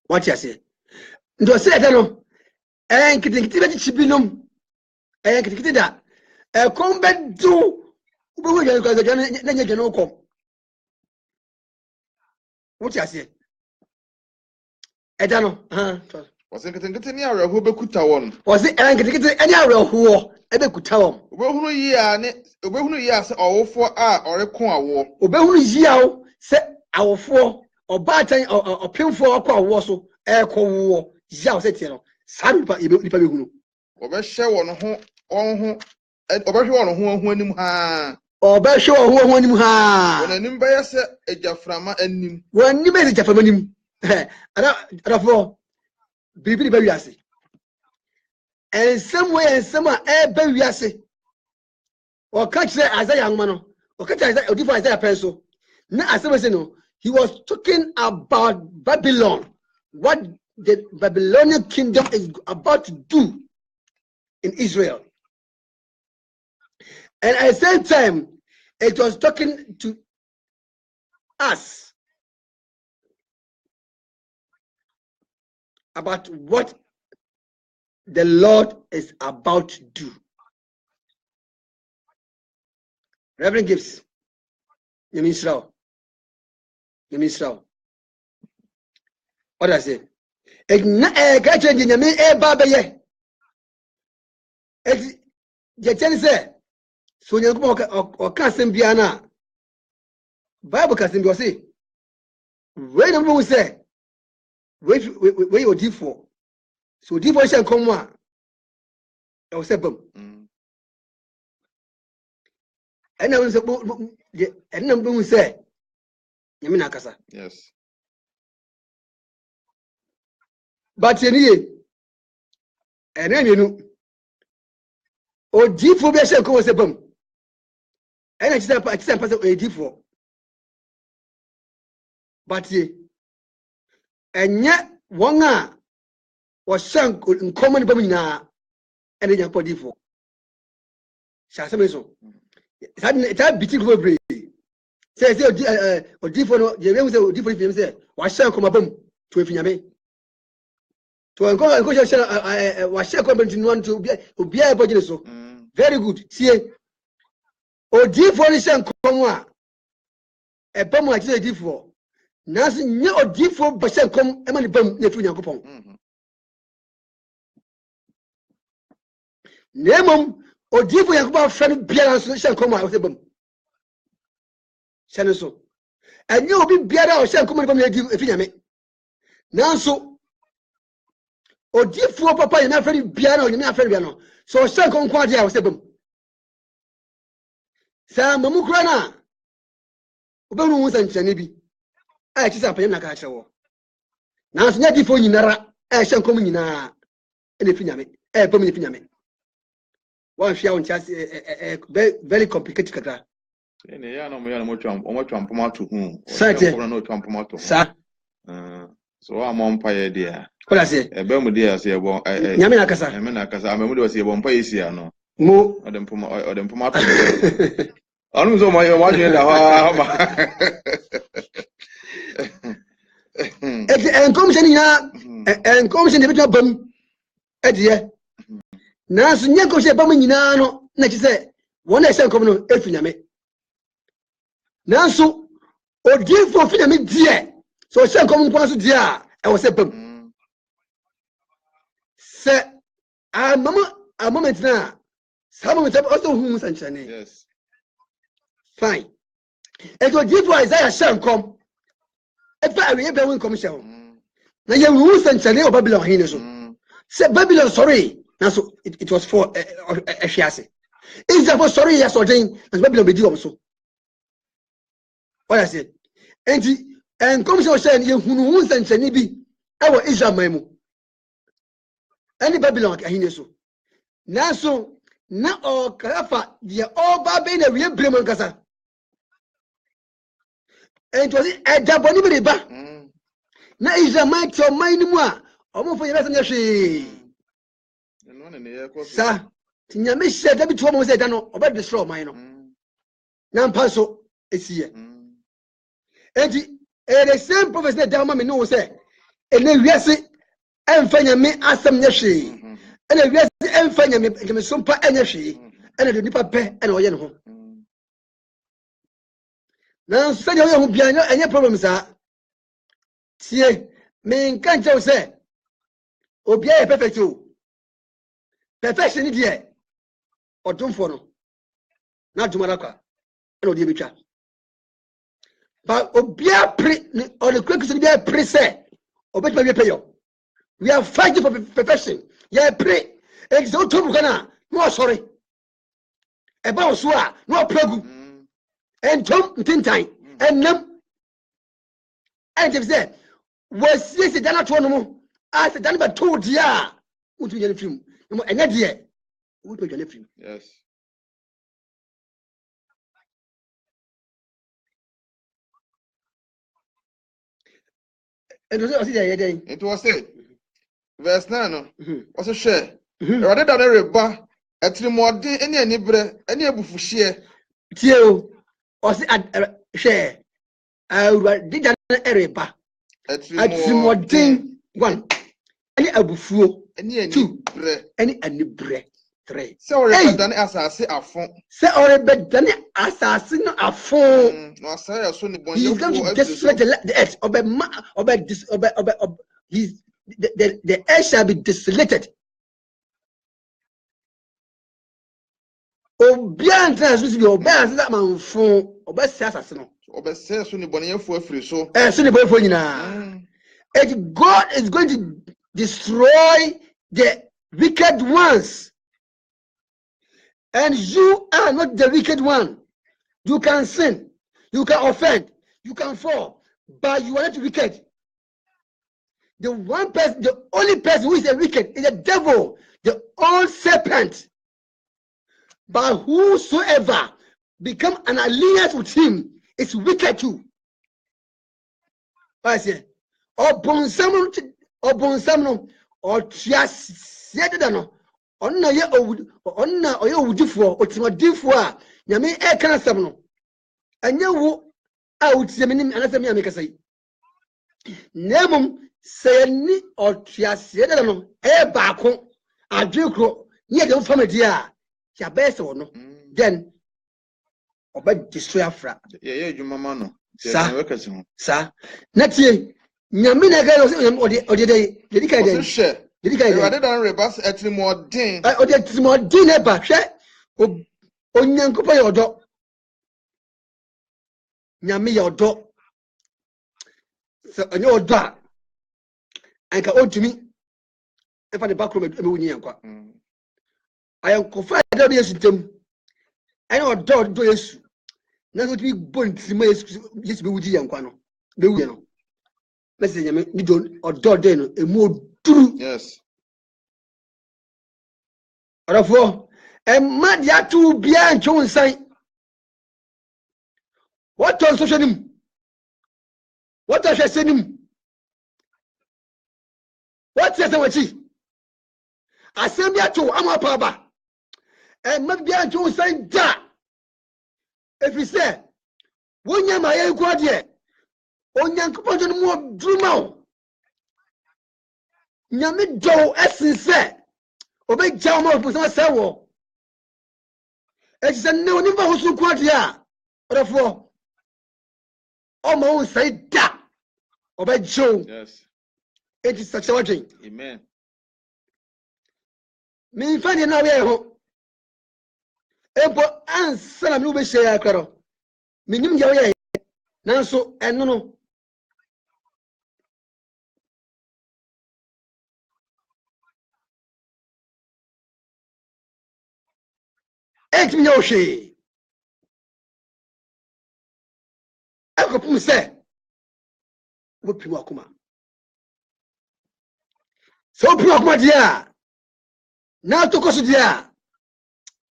what you say ndo se ete no enkitikiti be chibinom enkitikiti da ekom be du Ubu we go ga na nya no kom. What you say? Edano, was nkete ni awerɛho bekuta wɔn. Was it nkete any awerɛho ebekuta wɔn. Obehunu yi a sɛ ɔwofo a ɔreko awo. Obehunu yi a sɛ awofo ɔbaatan ɔpemfo akɔ awo so ɛkɔ wo yi a sɛ tie no. Saa nipa behunu. Obɛhyɛ wɔn ho ɔbɛhwɛ wɔn ho anim ha. Obɛhwɛ wɔn ho anim ha. Wɔn anim bɛyɛ sɛ egyaframa anim. Wɔn anim bɛyɛ egyaframa anim. Adafo bibiri bɛ wiase. Ensɛm wɔ ensɛm a ɛbɛ wiase. Ɔka kyerɛ Isaiah nwoma no. Ɔka kyerɛ odifo Isaiah pɛn so. Na asɛm sɛ no, he was talking about Babylon. What the Babylonian kingdom is about to do in Israel. And at the same time, it was talking to us about what the Lord is about to do. Reverend Gibbs, Yemi Israel. What I say? So you or casting Biana Bible casting you say when we say where you D4 so D4 shall come one I will say boom and I will say and number we say Yamina Casa yes but you and then you know or D4 shall come and say boom. And I said, person A4. But and yet one was sunk in common bomina and then you put D4. Shasamason. That between for brave. Says or D4, the different things there. Was sunk come a bomb to a finyame. To a go was sunk to one to be a body so. Very good. See. Odi4 ni se nkom a ebam a kire odi4 nas nye odi4 ba se nkom e ma ni bam na tu Nyankopon nemom odi4 Nyankopon fa no biara so se nkom a o se bam se so enye obi biara o se nkom ni bam na di efi Nyame nanso odi4 papa ye na fa ni biara o Nyame afa biara no so se nkom kwa dia o se bam sa mamu kura na obenu wo sanchane bi a chi sa panyam na ka kyerewo na so nya difo nyinara a hye nkom nyina e na fi Nyame e bam ni fi Nyame wan hwia won chase very complicated kaka ene ya na mo twam pomato hu sa na twam pomato sa so wa mo mpa ye dia kola se e be mu dia se bo Nyame na kasa amemu de se bo mpa ye sia no mo odem pomato anu zo ma je da ha enkom se ni na enkom se ni beto bam edie na so nye ko se bam nyina no na chi se wona se enkom no efi Nyame na so odifo fi Nyame die so se enkom nko so die a e wo se bam se a moment na some moment also who sanchane yes fine and to give Isaiah shall come if I will be win commission na ye who sanchane o Babylon hin so say Babylon sorry na so it was for Efiase is that for sorry yes or thing as Babylon be do so what I said and commission say ye who sanchane bi e wo Israel mamu any Babylon hin so na so na o kafa ye oba be na wie brem nkasa ento si edaboni be ba na Israel man to man ni mu a omofo ye besa nya hwe eno ne ye ko sa Nyame hye da bi to mo se da no oba destroy man no na mpa so esiye enti the same prophet na da ma me no say ene wiase emfa Nyame asem nya hwe ene wiase emfa Nyame sumpa enya hwe ene de nipa pe ene oye ne ho Now, say you will be any problems are. See, me can't tell say, Obia perfect you. Perfection is or don't follow. Not to Malaka. No, dear Bicha. But Obia pre or the quickest to be a pre say, Obey my payo. We are fighting for perfection. Yeah, pray. Exalt Tobukana. No, sorry. About Swa, no progu. And Tom Tintai. And Num. And if there was yes, Dana Tonomo. As the Dana told ya. Would be a film. And that year. Would be a film. Yes. It was it. Verse 9. Was a share. Rather than a reba, a trimodi, any bread, any bufushie. Tio, or share. I did an ereba. A trimodi, one. Any abufu, any two, any bread. Three. So, than as I say, a phone. Say, or better than assassin a phone. No, say, He's going to destroy the earth. The earth shall be desolated. Obian transmission, Obian that man phone, Obey assassin. Obey says, Sunny Bonnie for free. So, Sunny boy for you now. God is going to destroy the wicked ones. And you are not the wicked one. You can sin, you can offend, you can fall, but you are not wicked. The one person, the only person who is a wicked is the devil, the old serpent. But whosoever become an alliance with him is wicked too. I say, or bonsam or trias. Onna ye onna oye owudifo otimadifo a nyame e kana sam no anya wo a wotie menim anasem ya meka sai nemum seyani otuase de no e baako adwekro ye de famadi a ya bese wo no then oba destroy afra ye adwuma no sa na tie nyame na ga ode de kai de rather than rebus at more din. I did more dinner back. Onyankupa your dog. Nyami your dog. So, and your dog. And can own to me. If I the back room at I am confined to them. I know a dog do yes. Not to be born to me. Yes, be with you, Yanquano. The winner. Let's say, you don't or dog then a more true. Yes. Therefore, and Madia to be and John say, what on social him? What I shall send him? What says what she? I send me to Amapaba and Madia John say, da. If he say, when you my quadia, on young companion more drummo. Nyame do essence said, obey Jama was not so. It's a no number who's so quadia. Therefore, almost say that. Obey Joe. Yes. It is such a thing. Amen. Me finding now here. Empo answer na be share akaro. Minim je we nanso eno no. Etimi yoshi. Akopum se. Wo pimu akoma. So pimu akoma dia. Na to koso dia.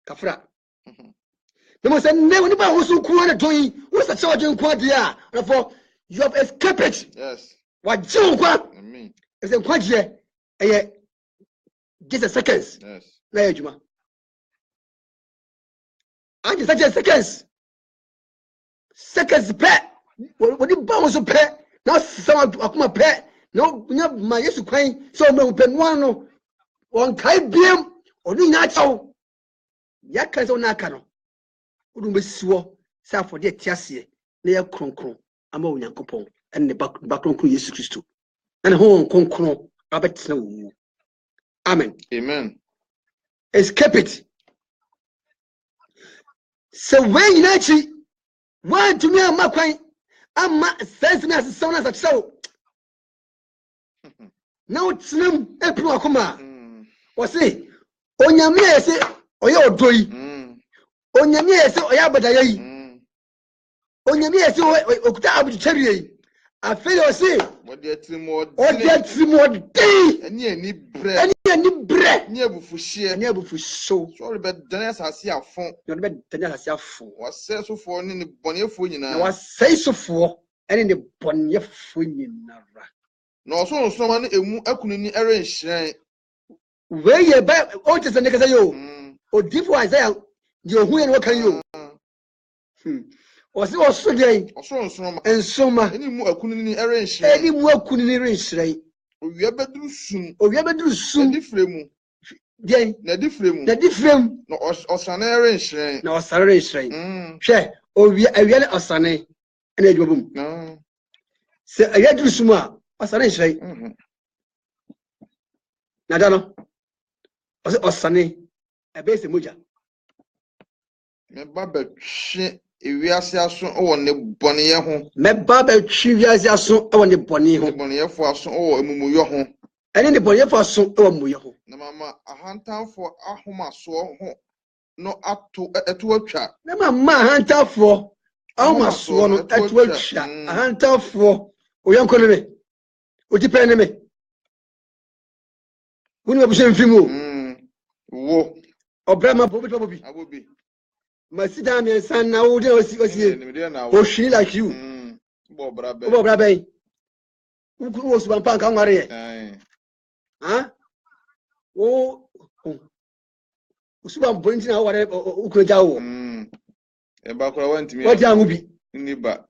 Kafra. The most never who's so cool and doing what's a charging quadia. Therefore, you have escaped. Yes. What Joe quack? I mean, If the quadia, just a seconds. yes. Now, Juma. I just such a seconds. Seconds pet. What you bounce a pet? Now, some of my pet. No, my yes, quain. So, no, Penuano. One kind beam or doing that. So, Yakas on Nakano. Udumbe suo sa for de tiasie na yɛ kronkron ama Onyankopɔn ɛne ba kronkron Yesu Kristo ɛne ho kronkron abɛtena wo mu. Amen. Amen. Escape it. So when you actually want to me ama kwan ama sense me as someone as so now tinem epru akoma o say onyame ese oye odoi onyame ese oye abadaya yi onyame ese okuta abudu chariye yi afeli o say odi atrimo dey ani bre ni abufuhye so re be dan asase afon wase sofo ni bonefo nyina na wase sofo ene ne bonefo nyina no so ma no emu akunu ni ere nhyiren we ye ba o te se ne kasa yo odifo Isaiah di ohu ye no kan yo o se o so dey osonsoma ensoma eni mu akunu ni ere nhyiren Owia bedru sum difremu dey na difremu no osane ere nhyiren na osare nhyiren hwe owia le osane ena adwobum se aya dru sum a osane nhyiren na da no osane ebe se moja me baba hwe ewiase aso wo ne bone ho me baba twi wiase aso wo ne bone ho boneyefo aso wo emumuyo ho ene ne boneyefo aso wo mumuyo ho na mama ahantanfo ahomaso ho no ato eto atwa na mama ahantanfo ahomaso no eto atwa ahantanfo oyanko ne me otipe ne me woni abusen fimu wo obrama abobi Masida me san na wo de osi o hwi like you bo brabe ukuru osu bampa kan ware ha o osu bam bonti na ware ukuru jawo e ba kora wantimi wadi angubi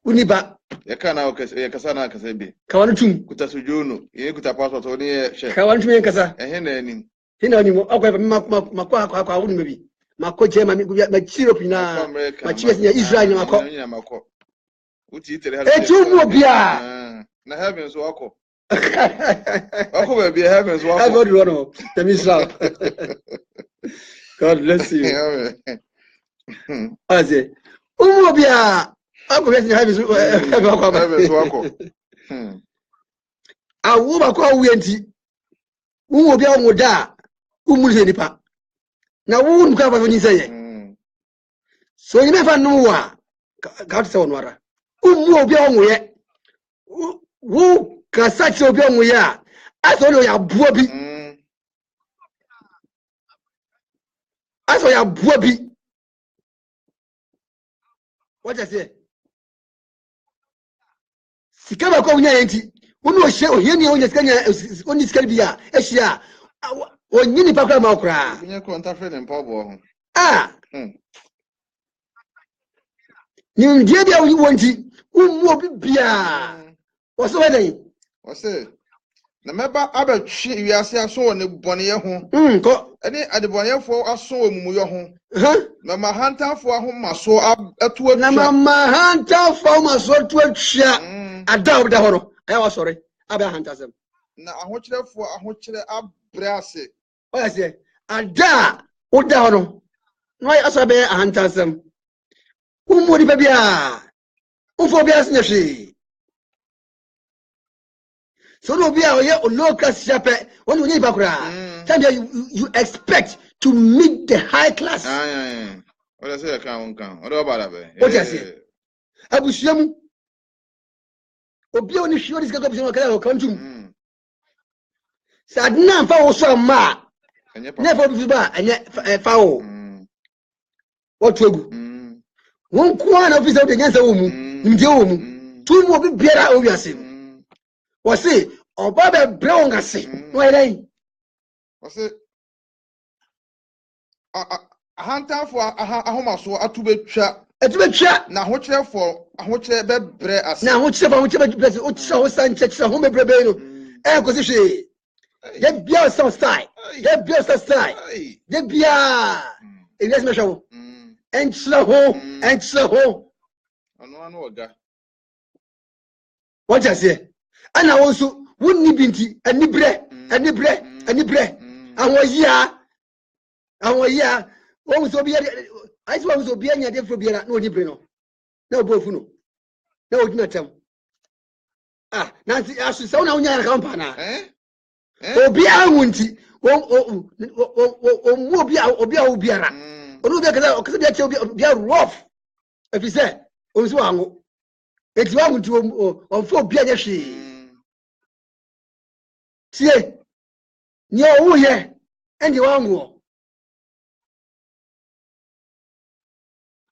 uniba ya kana ya kasa na kasa bi kawanu tum kuta sujono ye kuta passport o ni she kawanu tum kasa na ani hina ni mo akwa makwa wonu mebi makoje ma Europe na ma chies na Israel na mako uti itere etumu bia na heavens wako be heavens wako God run the Israel. God bless you. Aze umu bia ako be heavens wako awu ba kwa wienti umu bia omoda umu se nipa na wu nka ba funyi seye so ni me fa no wa ka to se wonwara umu obi onwoye wu ka sachi obi onwoye a aso no ya buo bi what I say sikaba ko nya yenti unu o hye ohie ni onya sikanya oni sikari bia ehia onyini pa kwa ma okra kunya ko ntafre ne mpabo ho ni ndie bia wonti umu obi bia woso wedan wose na meba abatwe wiase aso wo ne boneye ho ko ene adeboneyefo aso wo mumuyo ho na mahantanfo ahomaso atu atwa na mahantanfo maso atu atwa ada obda horo aya wasore aba hantasem na ahokyere abrase oyase ada oda horo no asabe hantasem umuri bebia ufo bia sinyeshi so no bia oye local shape when you bakura time you expect to meet the high class what I say kan o do bala be what you say abusuamu obi oni hwe diska abusuamu kala o kantum sadna fa wo so ma never be ba enye fa wo what egu won kwa na officer de nyansa wo mu nimje wo mu tu mu obi biara o wiase wose oba be brown ase no ere wose ahantanfo ahomaso atubetwa na ahokyerefo be bre ase na ahokyerefo be o tsa ho sanche ho bebrebe no ko se hwe ye bia so style ye bia elias me show enchla ho Ano oga. What I say? And I also wouldn't binti and nibre and nibre and nibre. And was ya. What was Obia? I was Obia and Yadef Robia, no nibreno. No bofuno. No, not tell. Ah, Nancy, I should sound on your company. Obia wunti. Obia Obiara. Obia rough. If you say, Oswango. It's one to on 4 Biashi. See, near here, and you want more.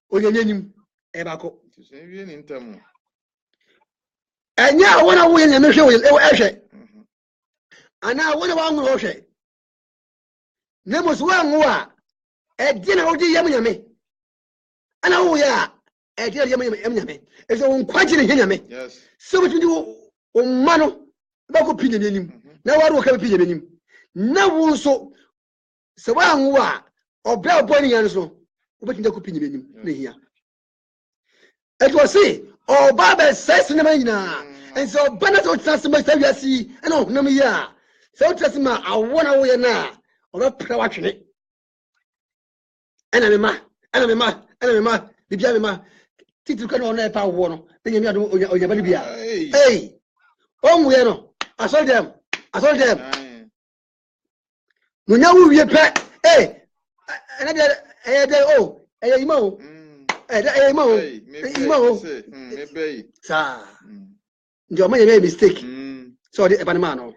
When your name, Ebaco. And now, when I win a mission with Ashe, and now what about Roche? There was one more at dinner of the Yammy. And oh, yeah, at the Yammy. It's on quite in him. Yes. So what you do on Mano, no opinion in him. Now I don't have opinion in him. Now so one war or Bell Bonnie and so, what you do opinion in him here. It was say, oh, Baba says in the Marina, and so Banato Tasma see, and oh, no, yeah. So Tasma, I want away now, or not watching it. And I'm a the Jamma. Titu kan on pa wo no then you o ya bali bia hey we no I saw them no nya wo wie pe hey na de oh ima o ima o me be sa ndio ma ye mistake so the ebanima no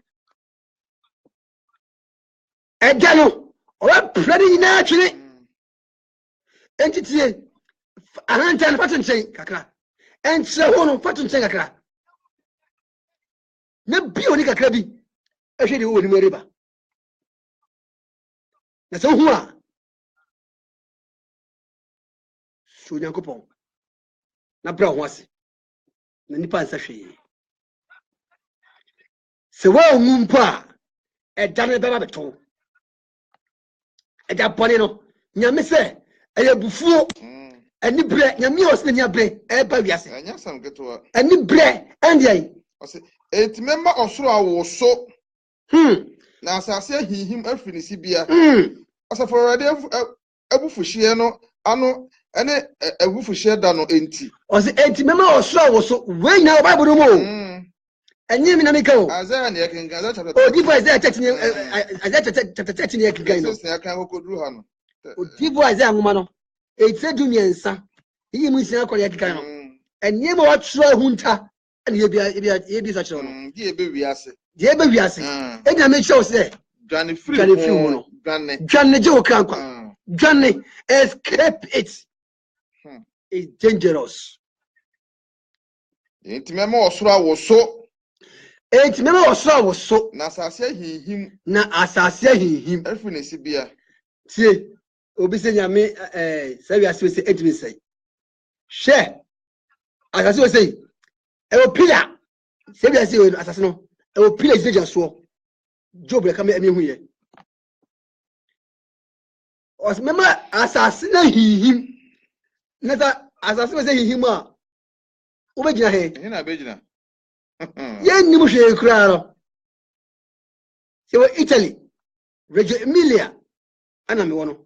no o plani na twene entity Ahantan pattern chain kakra. And so on pattern chain kakra. Ne bioni kakra bi. Ehwe de wo ni meriba. Na so hu a. So Nyankopon. Na bra ho ase. Na nipa nsa hwe. Se wo hu mpa edane beba beto. Eja bone no. Nyame se eyebufuo Any bread, Yamios in your bread, Ebavias. I have some get to any bread, and I say, 8 member of Sura was so. Now, as I say, him every Sibia. As a for a Ebufushiano, Anno, and a Wufusher Dano 80. Was the 80 member of Sura was so way now Bible no more. And you mean, as I can gather. Oh, deep as that 13 years, I got to 13 years ago. I can't go through Hano. Deep as I am, it's a Dumiansa. He must not call it and never watch Hunter, and he'll be such a dear baby. And I make sure say, Johnny Free, Johnny Joe can't Johnny escape it. It's dangerous. Ain't member Sura was so. Ain't member Sura was so. Nasasia him. Na Asasia him. Every Sibia. See. Obi se nyame say we ase say etimi say share asase we say e o pila say we ase asase no e o pila is so job le kam emi hu ye os mema asase na hihim na ta asase we say hihim a o be gina he na be gina ye ni mu hwe kura no say we Italy Reggio Emilia ana me wono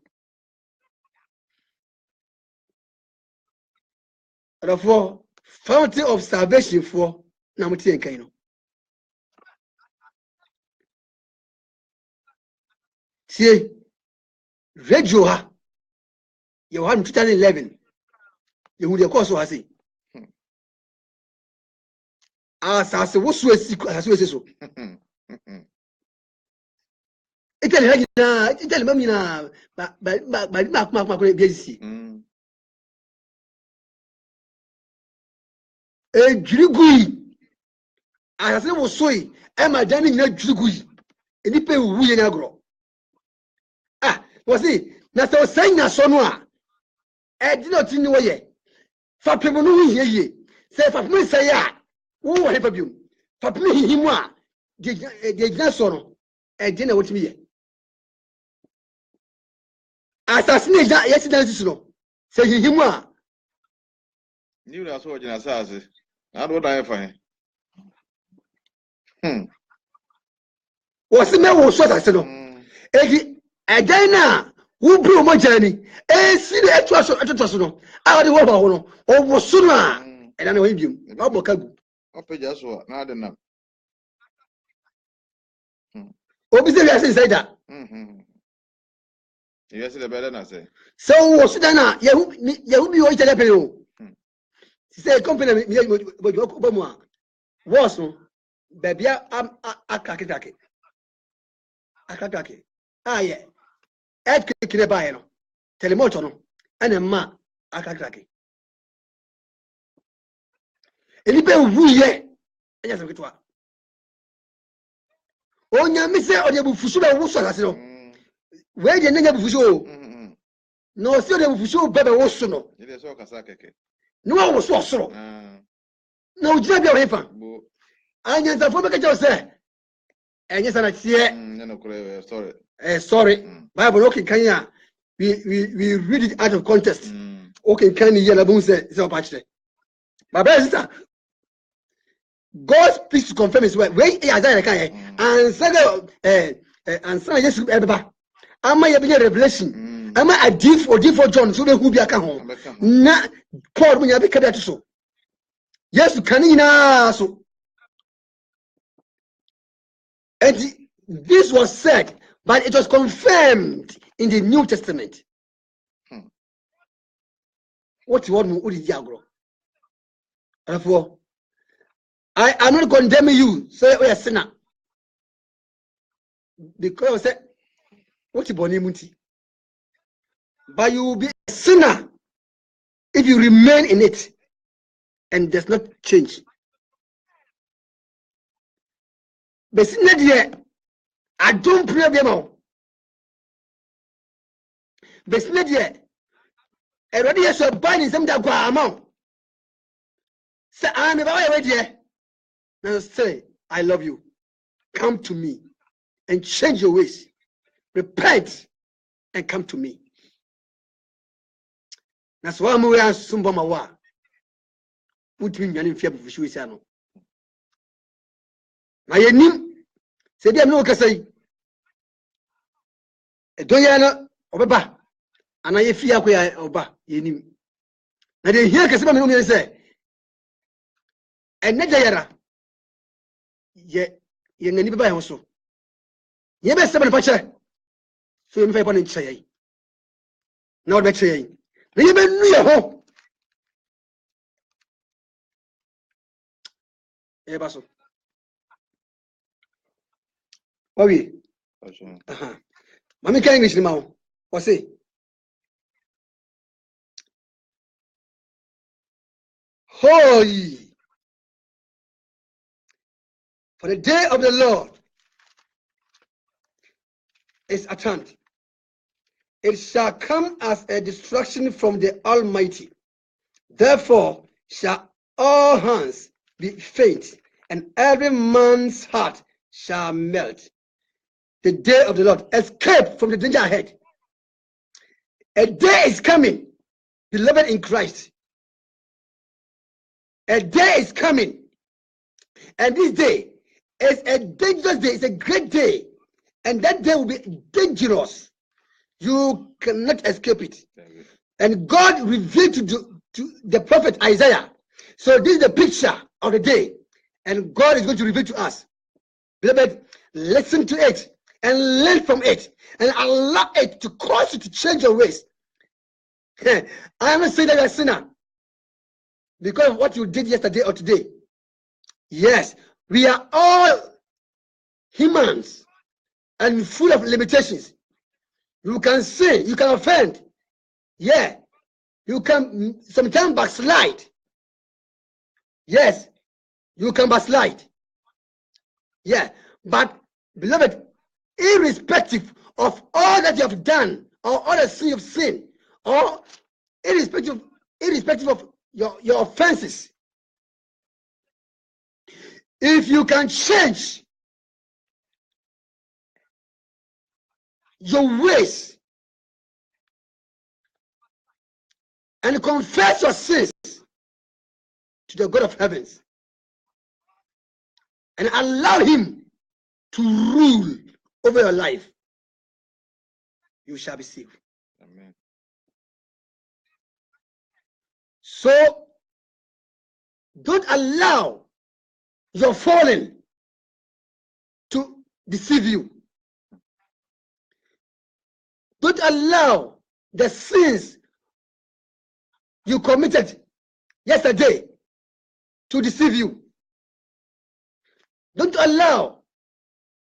therefore fountain of salvation for namuti enkan no see Reggio ha you have 2011 you would course was say asase wo so asiku asase wo so Italy mamina ba biasi Jurigui. I say was so e ma dani na jurigui. Eni pe wu ye na gro. Ah, was it? Na so say na so no a. E di not ni wo ye. Fa pemo no hu ye. Say fa pemo say ya. Wo wo he pa biom. Fa pemo hi mu a. De gina so no. E di na wotimi ye. Assassinate yes dance no. Say hi mu a. You know, so in a sassy. I don't die for him. Was the man was so said, again now, who blew my journey? See the actual I don't know or was sooner, and I know you. Ope just what? Not enough. Obviously, I say that. You see the better than I say. So was Sudana, you be always a pay. Say, company, was no, baby, I'm a kakaki. Ah, yeah. Ed Kinebaino, Telemotono, and a ma a kakaki. Elibe wuye, yes, a good. Onya mise o de bufusu be wo so asase no we de nanya bufusu no si o de bufusu be wo so no Ile so kasa keke no wo so osoro na o jira bia o hefa anya za fo be ka je se enye sana tie no kure sorry sorry bible okay kan ya we read it out of context okay kan ya na bu se o pa chire baba sister God speaks to confirm his word. Where Isaiah can and said and son Jesus ebeba. Ama ye be revelation. Ama a deep for John so be who be aka ho. Na Paul munya be kada so. Yes can ina so. And this was said, but it was confirmed in the New Testament. What you want mo odi agro. Therefore I am not condemning you. Say, oh, yes, sinner. Because say, what you born muti. But you will be a sinner if you remain in it and does not change. But sinner, dear, I don't pray them. But sinner, dear, already has a binding some that go amount. Say, I'm about dear. Now say, I love you. Come to me and change your ways. Repent and come to me. That's why I'm going to sumba mawa. Put me in fear of you. My name said, I'm no Casay. A doyana oba, and I fear where oba yenim. Now they hear Casaman say, and Nedayara. Ye never buy also. Ye best 7 patcher. So you may want to say, no better. They even knew your home. Eh, Basso. Oh, we. Mammy can English now. Or say, hoy. For the day of the Lord is at hand. It shall come as a destruction from the Almighty. Therefore shall all hands be faint, and every man's heart shall melt. The day of the Lord. Escape from the danger ahead. A day is coming, beloved in Christ. A day is coming. And this day is a dangerous day. It's a great day. And that day will be dangerous. You cannot escape it. And God revealed to the prophet Isaiah. So this is the picture of the day. And God is going to reveal to us. Beloved, listen to it and learn from it. And allow it to cause you to change your ways. I am not saying that you're a sinner because of what you did yesterday or today. Yes, we are all humans and full of limitations. You can sin, you can offend. Yeah, you can sometimes backslide. Yes, you can backslide. Yeah, but beloved, irrespective of all that you have done or all the sin you've sinned, or irrespective of your offenses, if you can change your ways and confess your sins to the God of heavens and allow him to rule over your life, you shall be saved. Amen. So don't allow your falling to deceive you. Don't allow the sins you committed yesterday to deceive you. Don't allow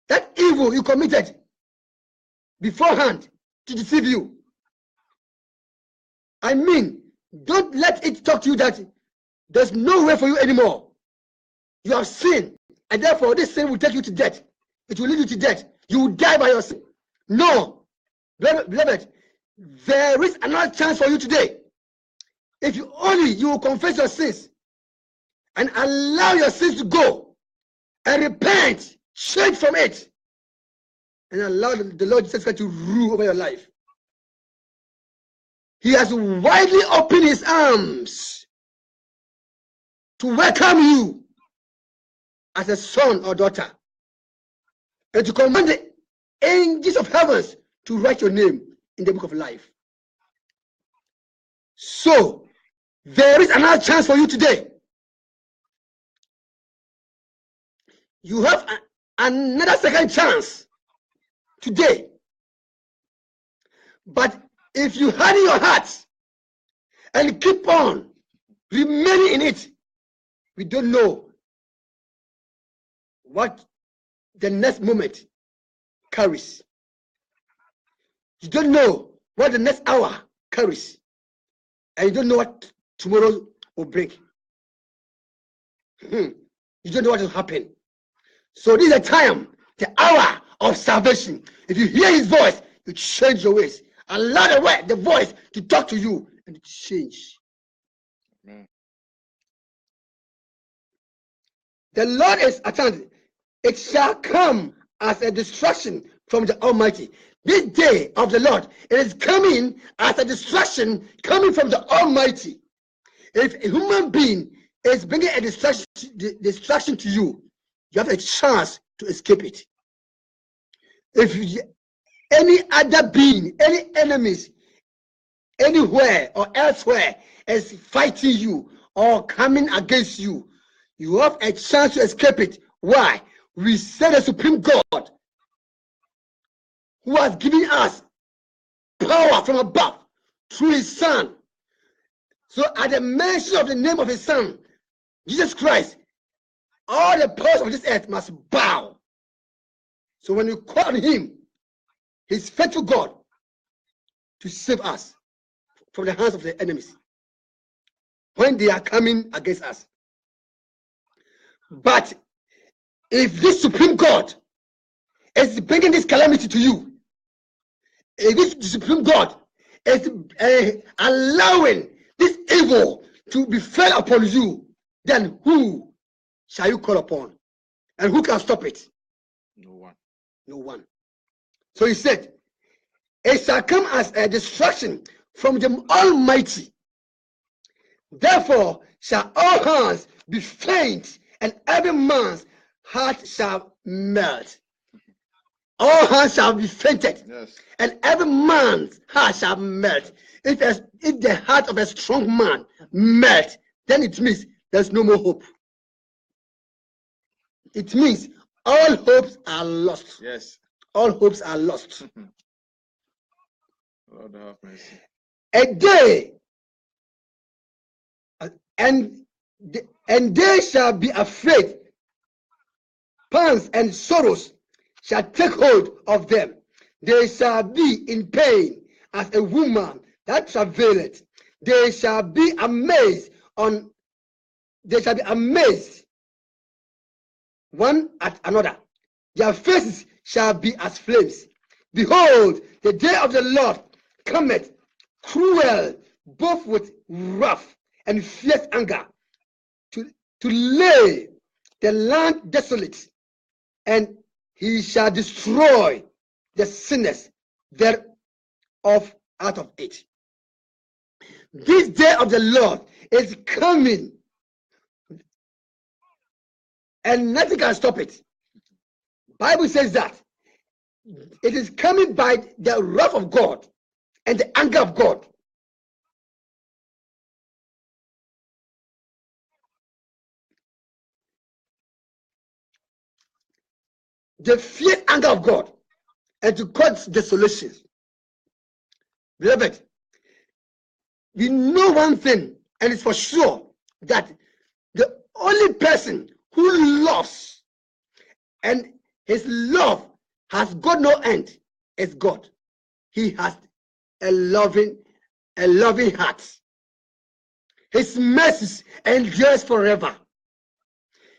that evil you committed beforehand to deceive you. I mean, don't let it talk to you that there's no way for you anymore. You have sinned, and therefore this sin will take you to death. It will lead you to death. You will die by your sin. No, beloved, there is another chance for you today. If you will confess your sins and allow your sins to go and repent, change from it, and allow the Lord Jesus Christ to rule over your life. He has widely opened his arms to welcome you as a son or daughter, and to command the angels of heavens to write your name in the book of life. So there is another chance for you today. You have another second chance today. But if you harden your heart and keep on remaining in it, we don't know what the next moment carries. You don't know what the next hour carries. And you don't know what tomorrow will bring. You don't know what will happen. So this is the time, the hour of salvation. If you hear his voice, you change your ways. Allow the voice to talk to you and to change. Amen. The Lord is at hand. It shall come as a destruction from the Almighty. This day of the Lord, it is coming as a destruction coming from the Almighty. If a human being is bringing a destruction to you, you have a chance to escape it. If any other being, any enemies, anywhere or elsewhere is fighting you or coming against you, you have a chance to escape it. Why? We serve the Supreme God who has given us power from above through his Son. So at the mention of the name of his Son, Jesus Christ, all the powers of this earth must bow. So when you call on him, he's faithful God to save us from the hands of the enemies when they are coming against us. But if this Supreme God is bringing this calamity to you, if this Supreme God is allowing this evil to befall upon you, then who shall you call upon? And who can stop it? No one. No one. So he said, it shall come as a destruction from the Almighty. Therefore shall all hands be faint, and every man's heart shall melt. All hands shall be fainted, Yes. and every man's heart shall melt. If the heart of a strong man melt, then it means there's no more hope. It means all hopes are lost. Yes. All hopes are lost. Lord have mercy. A day, and they shall be afraid. Pangs and sorrows shall take hold of them. They shall be in pain as a woman that travaileth. They shall be amazed one at another. Their faces shall be as flames. Behold, the day of the Lord cometh, cruel, both with wrath and fierce anger, to lay the land desolate, and he shall destroy the sinners thereof out of it. This day of the Lord is coming and nothing can stop it. Bible says that it is coming by the wrath of God and the anger of God. The fierce anger of God and to cause desolation. Beloved, we know one thing, and it's for sure that the only person who loves and his love has got no end is God. He has a loving heart. His mercy endures forever.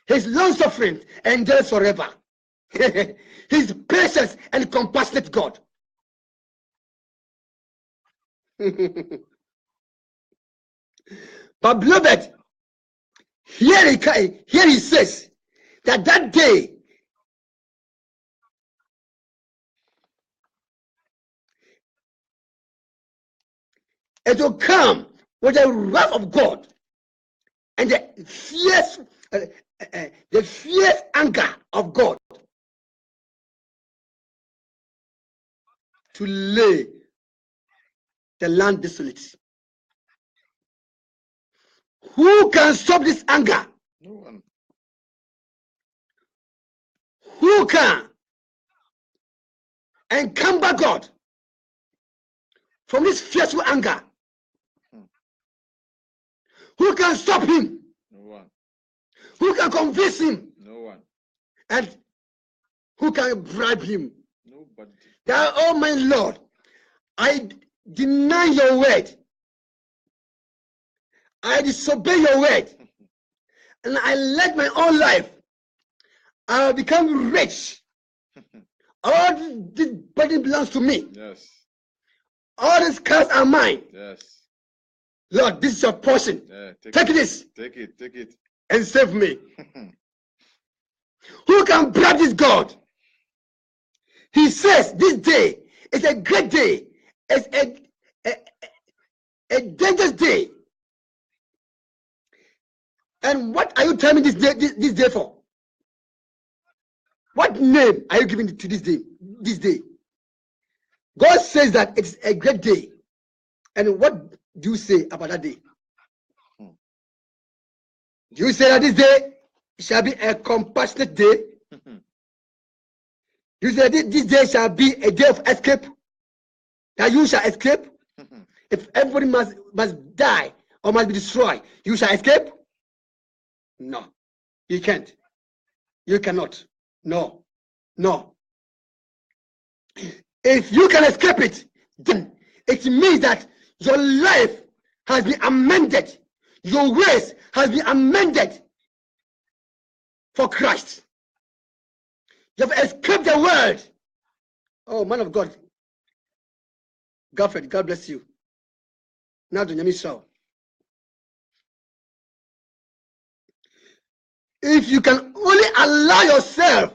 His long suffering endures forever. His patience and compassionate God. But beloved, here he says that day it will come with the wrath of God and the fierce anger of God to lay the land desolate. Who can stop this anger? No one. Who can encumber God from this fearful anger? Who can stop him? No one. Who can convince him? No one. And who can bribe him? Nobody. That, oh my Lord, I deny your word. I disobey your word. And I let my own life. I will become rich. All this burden belongs to me. Yes. All these cars are mine. Yes. Lord, this is your portion. Yeah, take this. Take it. And save me. Who can bribe this God? He says this day is a great day. It's a dangerous day. And what are you telling me this day for? What name are you giving to this day? This day. God says that it's a great day. And what do you say about that day? Do you say that this day shall be a compassionate day? You say this day shall be a day of escape? That you shall escape? If everybody must die or must be destroyed, you shall escape? No, you can't. You cannot. No. If you can escape it, then it means that your life has been amended. Your ways has been amended for Christ. You have escaped the world. Oh, man of God. God bless you. Now to Nyamisha. If you can only allow yourself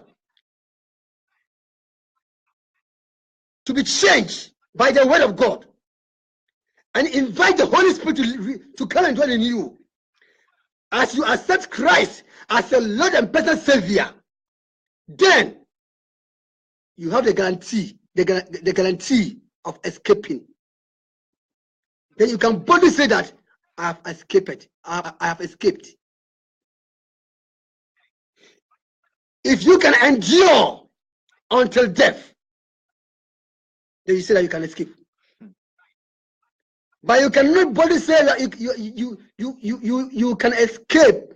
to be changed by the word of God and invite the Holy Spirit to come and dwell in you, as you accept Christ as your Lord and personal Savior, then you have the guarantee of escaping. Then you can boldly say that I have escaped. I have escaped. If you can endure until death, then you say that you can escape. But you cannot boldly say that you can escape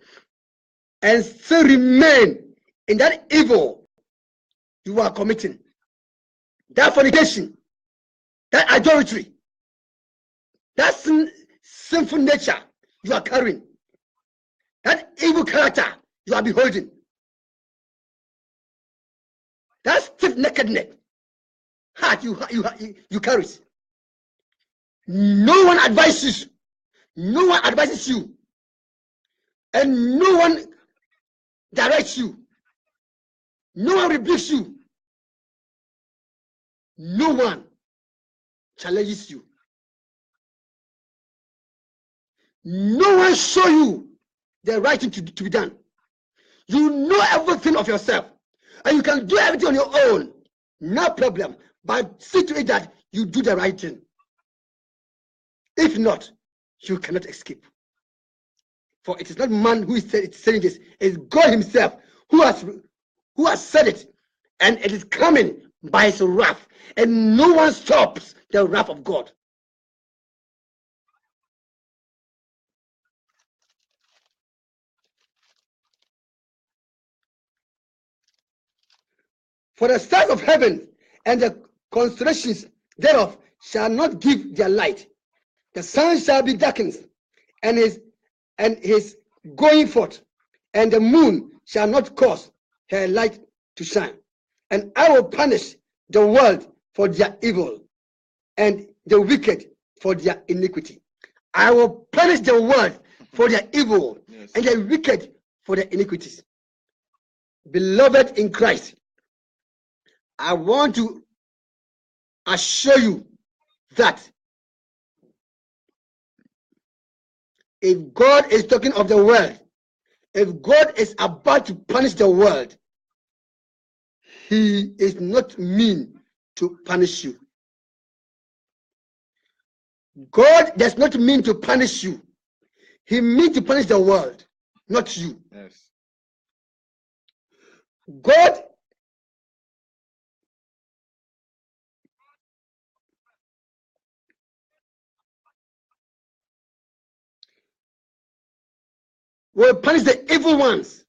and still remain in that evil you are committing, that fornication, that idolatry, that sinful nature you are carrying, that evil character you are beholding, that stiff-neckedness heart you carry. No one advises you, and no one directs you, no one rebukes you, no one challenges you, no one shows you the right thing to be done. You know everything of yourself, and you can do everything on your own. No problem. But see to it that you do the right thing. If not, you cannot escape. For it is not man who is saying this, it's God himself who has said it, and it is coming by his wrath, and no one stops the wrath of God. For the stars of heaven and the constellations thereof shall not give their light. The sun shall be darkened, and his going forth, and the moon shall not cause her light to shine. And I will punish the world for their evil, and the wicked for their iniquity. I will punish the world for their evil, yes, and the wicked for their iniquities. Beloved in Christ, I want to assure you that if God is talking of the world, if God is about to punish the world, he is not mean to punish you. God does not mean to punish you. He means to punish the world, not you. Yes. God will punish the evil ones.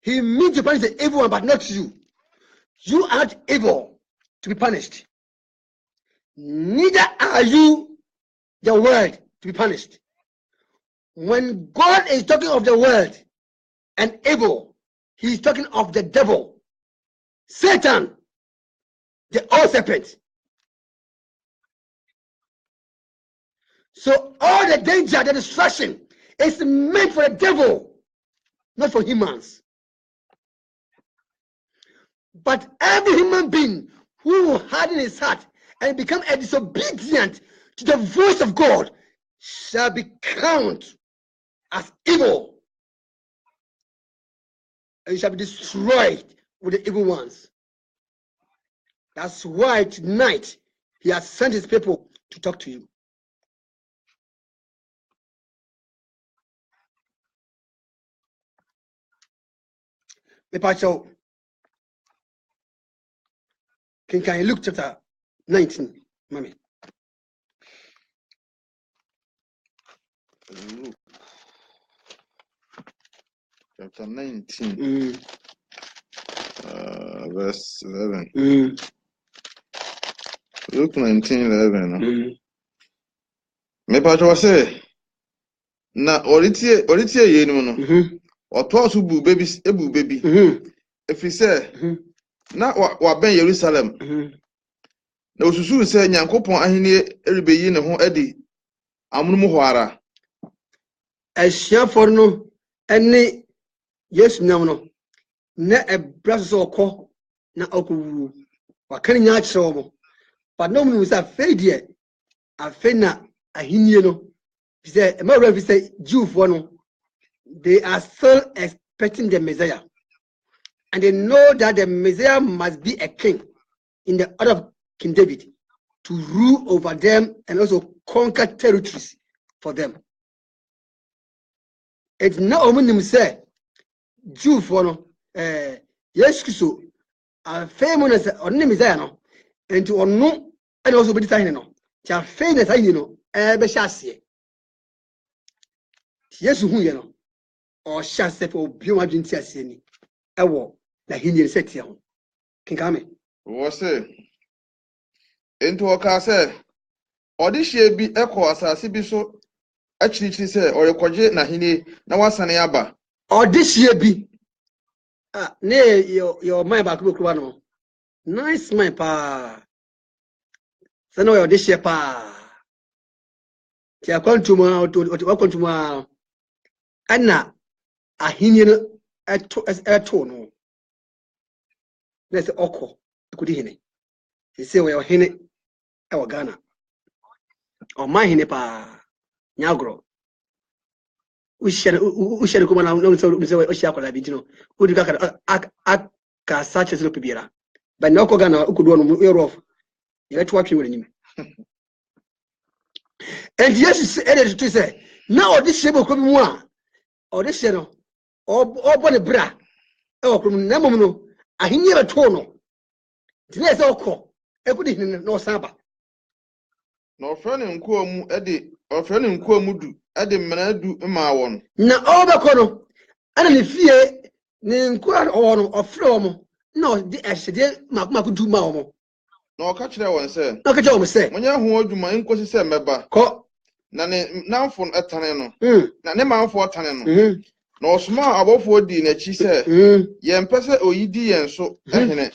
He means to punish the evil one, but not you. You are not able to be punished. Neither are you the world to be punished. When God is talking of the world and evil, he is talking of the devil, Satan, the old serpent. So all the danger, the destruction is meant for the devil, not for humans. But every human being who harden his heart and become a disobedient to the voice of God shall be counted as evil, and shall be destroyed with the evil ones. That's why tonight he has sent his people to talk to you. Mepacho, can you look chapter 19, mommy? Luke chapter 19, verse 11. Luke 19:11. Mepacho say, na oritie ye no no. Otoso bu baby ebu baby. If he say, na wa ben Jerusalem. Na osusu say Nyankopon ahene eribeyi ne ho adi amunum ho ara. Ehia no ene Yesu nyam no na ebra so okọ na okuwu. Wa kan nya kire mo. But no mu say afedie afena ahenie no. He said, "Emma say Jew for no. They are still expecting the Messiah, and they know that the Messiah must be a king in the order of King David to rule over them and also conquer territories for them." It's not only say Jew for no yes Christo a famous on Messiah no, and to no and also be decided no. Cha famous I no be shase. Yes who you know. Or shall say for Biomadinti Asini. Ewo, la Hindi set here. Can come. Was say into a car say, or this year be echo as a sibiso actually say, or a quadjet Nahini, Nawasanayaba. Or this year be nay, your mind back look one. Nice, my pa. So no, this year pa. Tia come to welcome to Anna. Ahini eto no. Let's oko kudi hene. He say we hene e wa Ghana. O ma hene pa nyagro. we share come on so share ko la bi tino o di ka such as no pibiera but no ko gana o ko do no erof ye to atwe woni and yes edit to say now this shebo ko bi mu a o de she no o bo ne bra e o ko na mom no ahenye be to no tine se okọ e ko di hin no saba no friend nko mu e de o friend nko mu du e de mmana du ma won na o be ko no ana ne fie ne nko o no o fre o mo no di ehede makuma ko du ma o mo na o ka kire won se na ka kire won se monye ho adwuma nkosi se meba ko na ne namfo etane no na ne manfo etane no na osuma abofo di na chi se ye mpese oyidi yen so ehene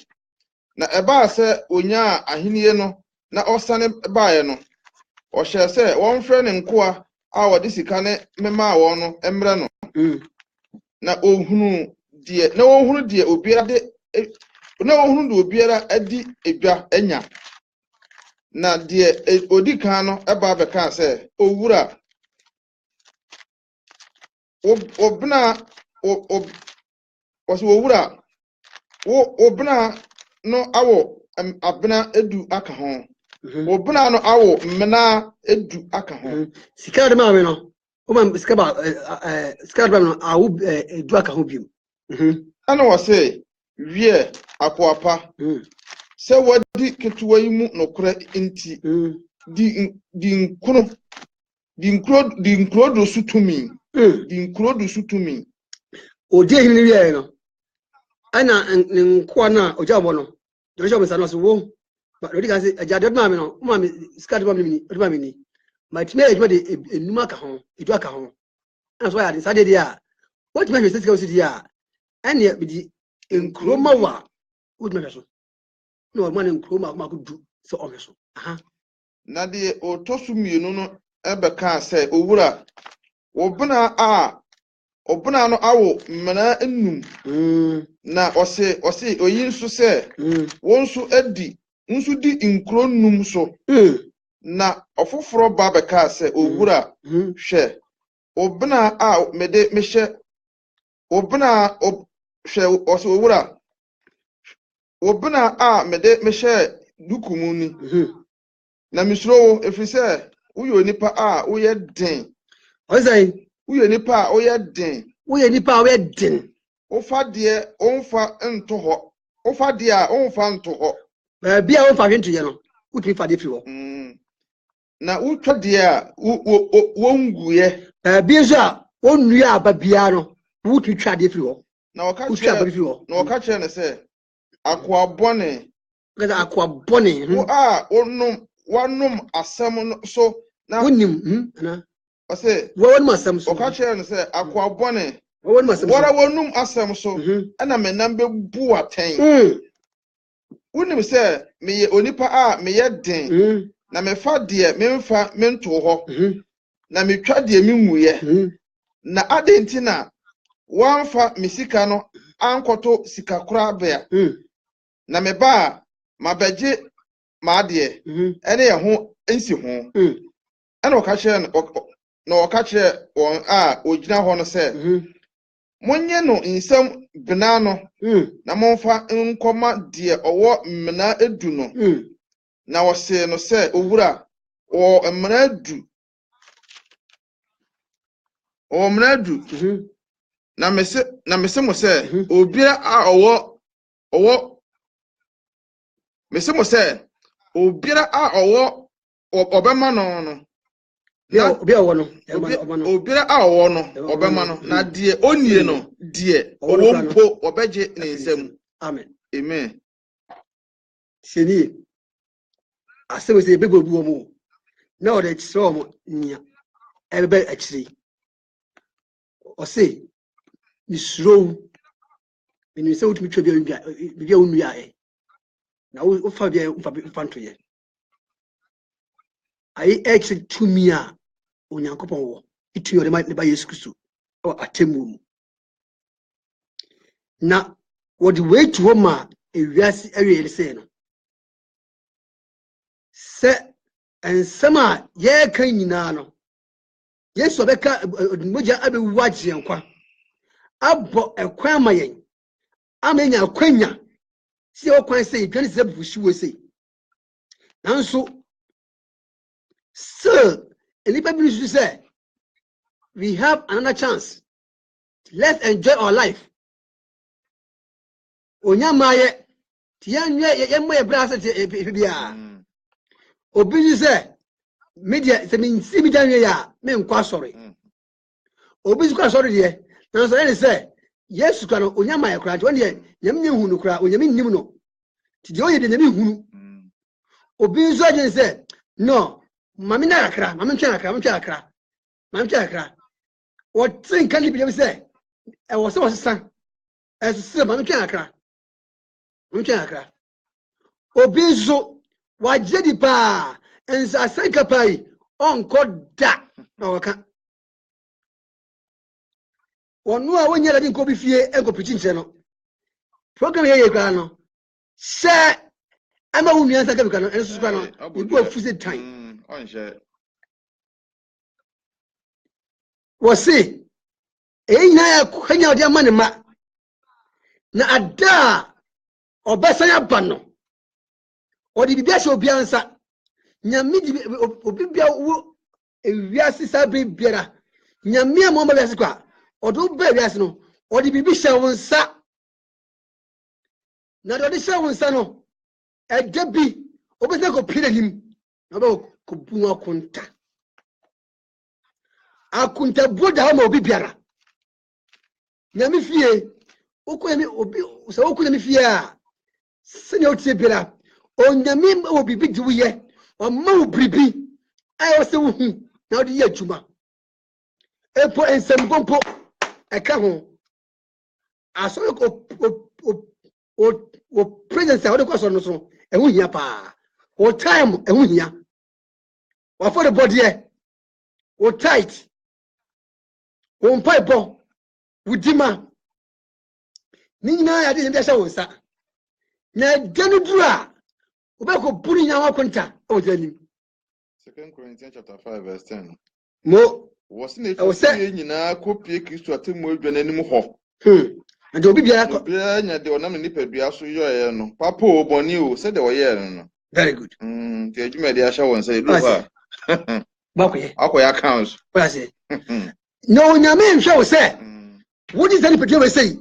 na eba se onya ahenie no na osane baaye no o hye se won frɛ ne nkoa a wode sika ne mema won no emre no na ohunu die obiara de na ohunu de obiara adi edwa anya na die odi kan no eba beka se owura obna waso owura obna no awo abna edu aka ho obna no awo mmena edu aka ho sika de ma me no o ma sika ba no awo edu aka ho biom ana wase wie akoapa se wadi ketuwa yi mu nokora inti di nkro do sutumi odi ehini wie no ana nko na oja bo no do sho me sa no so wo ba odi ka se aja de ma me no ma me sika de ma me ni odi ma me ni ma ti me ejuma de enuma aka ho edu aka ho ana so ya de sa de dia what me sika o si dia ene bi di nkro ma wa odi ma so no ma ne nkro ma ko du so o me so aha na de o tosu mienu no ebeka se owura obuna no awo mmana enum na ose oyi nso se wonso adi nso di nkro num so na ofoforo ba beka se owura hwe obuna a mede mehye obuna hwe ose owura obuna a mede mehye dukumu ni na misro efise uyo nipa a uye den ozai uye nipa a uye den ofa de onfa nto ho ofa de a onfa nto ho bia onfa hwento ye no utimi fa de fi ho na utwa de a wonguye bia so a onua aba bia no utimi twa de fi ho na oka kire ne se akwa bone wo a wanum asem so na wonim na ose wonum asem so oka kire ne se akwa bone wonum asem so wora wonum asem so ana menam be bu aten wonim se meye onipa a meye den na mefa de memfa mento ho na metwa de menwuye na adentina wanfa misika no ankoto sika kura bea na meba mabeje maade ene ye ho ensi ho ene okakye na okakye won a ogina ho no se monye no nsam bina no na monfa nkoma de owo mmena edu no na wose no se owura o mmena edu na mese mo se obia a owo mese mo se obia a owo obema no obia owo no obia a owo no obema no na de onie no de owo mpo obeje ne nsam amen seni asewe se bebo bu omo na o de tsro mo nya ebe akiri o se ni sro ni se utumi twa bia onua na o fa bia mfa nto ye ai ex tumia onyankopon wo itu yore ma ne ba Yesu Kristo o atemu mu na what way to homa ewiase awie se no se ensama ye kan nyina no Yes, Obeka Moja Abbey watch Yankwa. Abo a Quamayan. Amenya Quenya. See what can say, 27 she will say. And so, sir, anybody should say, we have another chance. Let's enjoy our life. Onyamaye, Tianya, Yamma Brasa, Obi say, media, the mean, see me down here, men quite sorry. Obi quite sorry, dear. Now, so I say, yes, you can Onyamaya cry, 1 year, Yamin who cry, when you mean Nimuno. Tijoy didn't who Obi said, no, Mamina cry, Mamma what thing can you be say? I was so son as a son, Mamma Obi so, why Jeddy Pa and Sasanka Pai on God that. Or no, when you're go be fear and go preaching channel. Program here, Grano. Sir, I'm a woman, I can and you go for time. Was see, ain't I quenya of your money, ma? Na ada or Bassaya Bano or the best of Biansa. Nyamid Obibia, a Viasi Sabi Biera, Nyamia Mama Vesqua, or do Beviasno, or the Bibisha was sa. Not the Shawan Sano, a Debbie, Obisako Peter him, about Kubuma Kunta. I couldn't have brought down Obibiara. Namifie, Okwemi Obi, so Okwemifia, Senior Tibera, on Yamim will be big to ye, or Mo Bribi. I was so now the year Juma. Epo and some bumpo, I come home. I saw o presence out of course on so, and we yapa, or time, and we ya. Or for the body, or tight. On pipe, with Dima. Nina, I didn't show, sir. Now, Janudra, Obako putting our contact. Oh, tell him. 2 Corinthians chapter 5, verse 10. Mo Wasn't it? I was saying, you know, copy to a team with an animal. And to be there, they were not nipper be also your no. Papa Bonnie said they were here. Very good. The media show and say, Bakway, Aqua accounts. What I say? No, your man shall say. What is any particular say?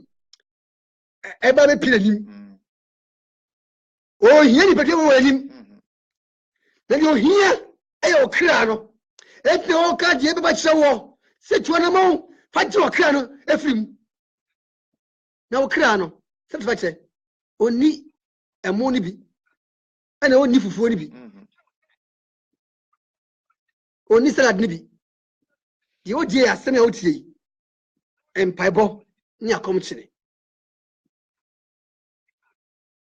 Everybody pin him. Oh, any particular him. Then you hear a crano. If the old card, you ever show, set you an amount, fight your crano, a film. Now, crano, that's what I say. Only a money be. And only for 40 be. Only salad nibi. The old dear semi out here. And Pibo near commentary.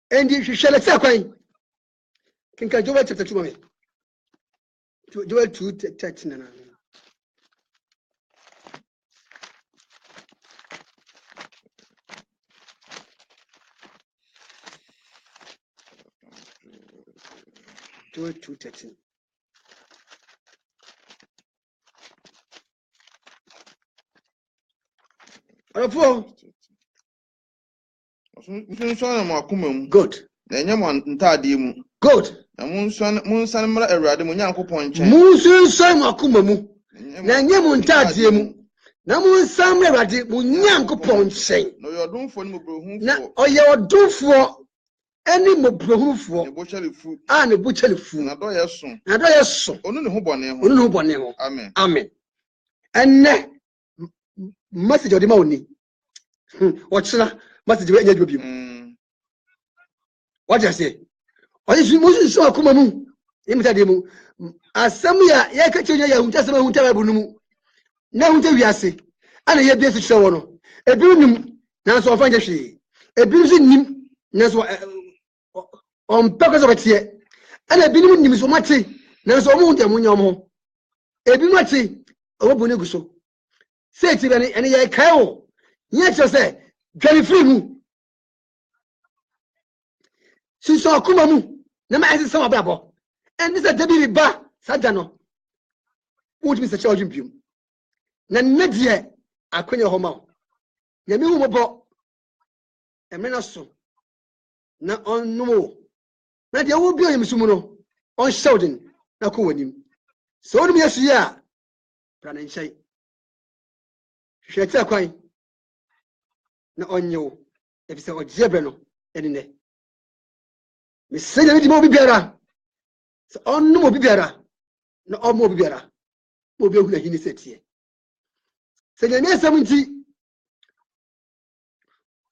And if you shall accept, can Joel chapter 2. Joel 2:13. Joel 2:13. Good. Good. Munsan mara erade mu Nyankopon nchen. Munsan akuma mu. Na nye mu ntade mu. Na munsan erade mu Nyankopon nchen. No yodunfo ni mobrohunfo. Na oye odunfo eni mobrohunfo. Ne bochalifu. Ne bochalifu. Na do yeso. Na do yeso. Onu ne ho bone ho. Onu ne ho bone ho. Amen. Amen. Enne message odi ma oni. Ochira message we nya dwobim. What you say? Moses so akuma mu imtade mu asam ya ka chenye ya hunta sama hunta ba bunumu na hunta wiase ana ye bia fichire wo no ebi nim na so ofanje hwe ebi so nim na so on peko so batie ana ebi nim so mate na so omo hunta munya omo ebi mate obo bonu guso say ti bani ene ye kai wo ye che say dwani free mu so akuma mu na ma ese sama brabo and this a debi ba sadano won't be such a jumpium na nadie akwenya homa nyame hu mobo emena so na onno na de wo bi oyemsumu no on shouting na ko wanim so onum yesu ya bra na nchai hwete akwan na onyo efise ojebre no enine mesenya me di mo bibiara so onno mo bibiara na omo bibiara mo bi hu na hini setie senya me asam nti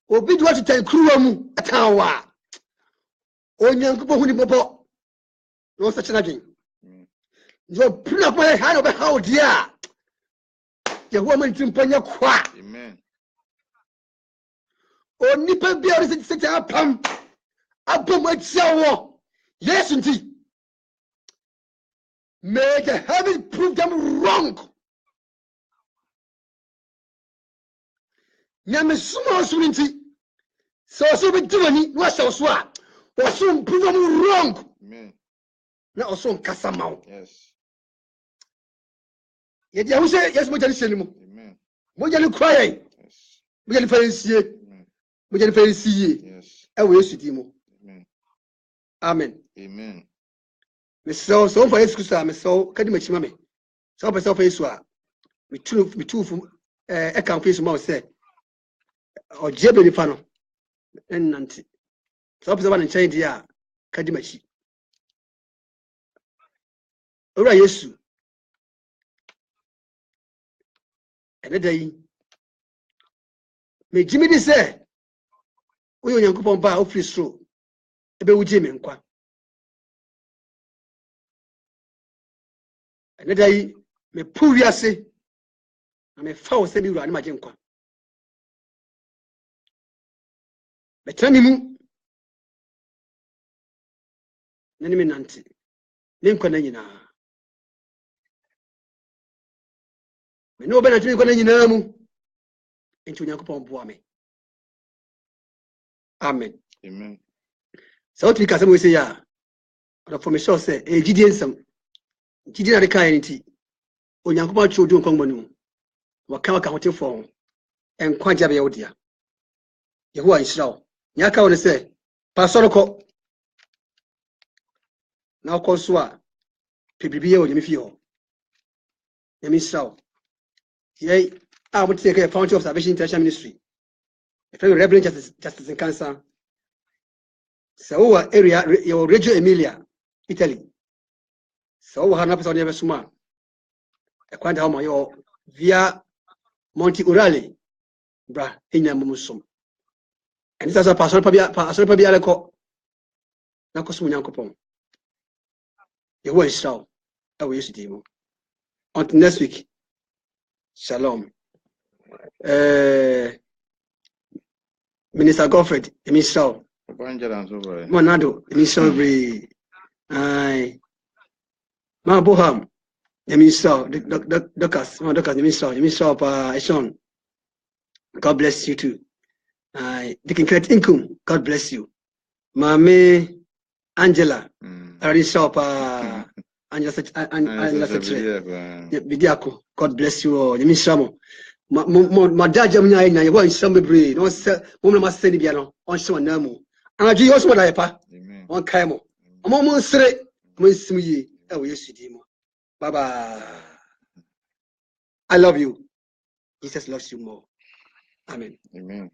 obi duwa tutan kruwa mu atawa onyankupo hu ni bobo no sa chena dwen jo puna kwa ha no be ha odia Yehowa man timpanya kwa Amen. Onipa bia se apam achiawo yes nti may the heavens prove them wrong. Nyame sumo nti so be divani no so so a so prove them wrong. Amen. Na also nkasa mawo. Yes. Ye dia wo se yes mo jani se ni mo. Amen. Mo jani kwaye. Yes. Mo jani farensie. Mo jani farensie. Yes. E wo Yesu di mo. Amen. Amen. Amen. Me so for Yesu Christ me so kadi ma chima me. So for Yesu a me tu e kan face ma o se o jebe ni fa no ennanti. So for ba nchen dia kadi ma chi. Ora Yesu ene dai me jimi di se wo yo Nyankopon ba ofri soro ebe wuje me nkwa ene dai me pu wiase na me fa wo se bi wura ne maje nkwa me tani mu nani me nanti ne nkwa na nyina me no be na tini nkwa na nyina mu enti Nyankopon boa me. Amen. Amen. So to because we say ya for me sure say e gidie nsam gidie na de kan nti Onyankopon twa odu nkwa mu waka waka hotefo enkwa jabe ya odia Yehowa Israel nya ka won say pastor ko na ko so a pebibiye o nyame fi ho nyame Israel ye a mo take a Fountain of Salvation International Ministry if you Reverend Justice in Cancer so area your Reggio Emilia Italy so we have na person never suma e kwanda ho mo via Monte Urale bra enya mumusum and this is a pastor pabia aleko na kosumu Nyankopon Yehowa Israel awo Yesu dimo until next week shalom. Minister Godfred Emisal Monado Emisal Bre Ma Boham Emisal Docas Emisal Pa Eshon. God bless you too. Deacon Kenneth Inkum, God bless you. Mame Angela Emisal Pa Angela Bidiako, God bless you all. Emisal my dad jamnya ina yebo nsam bebre no se mo na maseni bia no on se wana mu anaju yo so da yepa on kai mo mo nsere mo nsim yi e wo Yesu di mo bye bye. I love you. Jesus loves you more. Amen. Amen.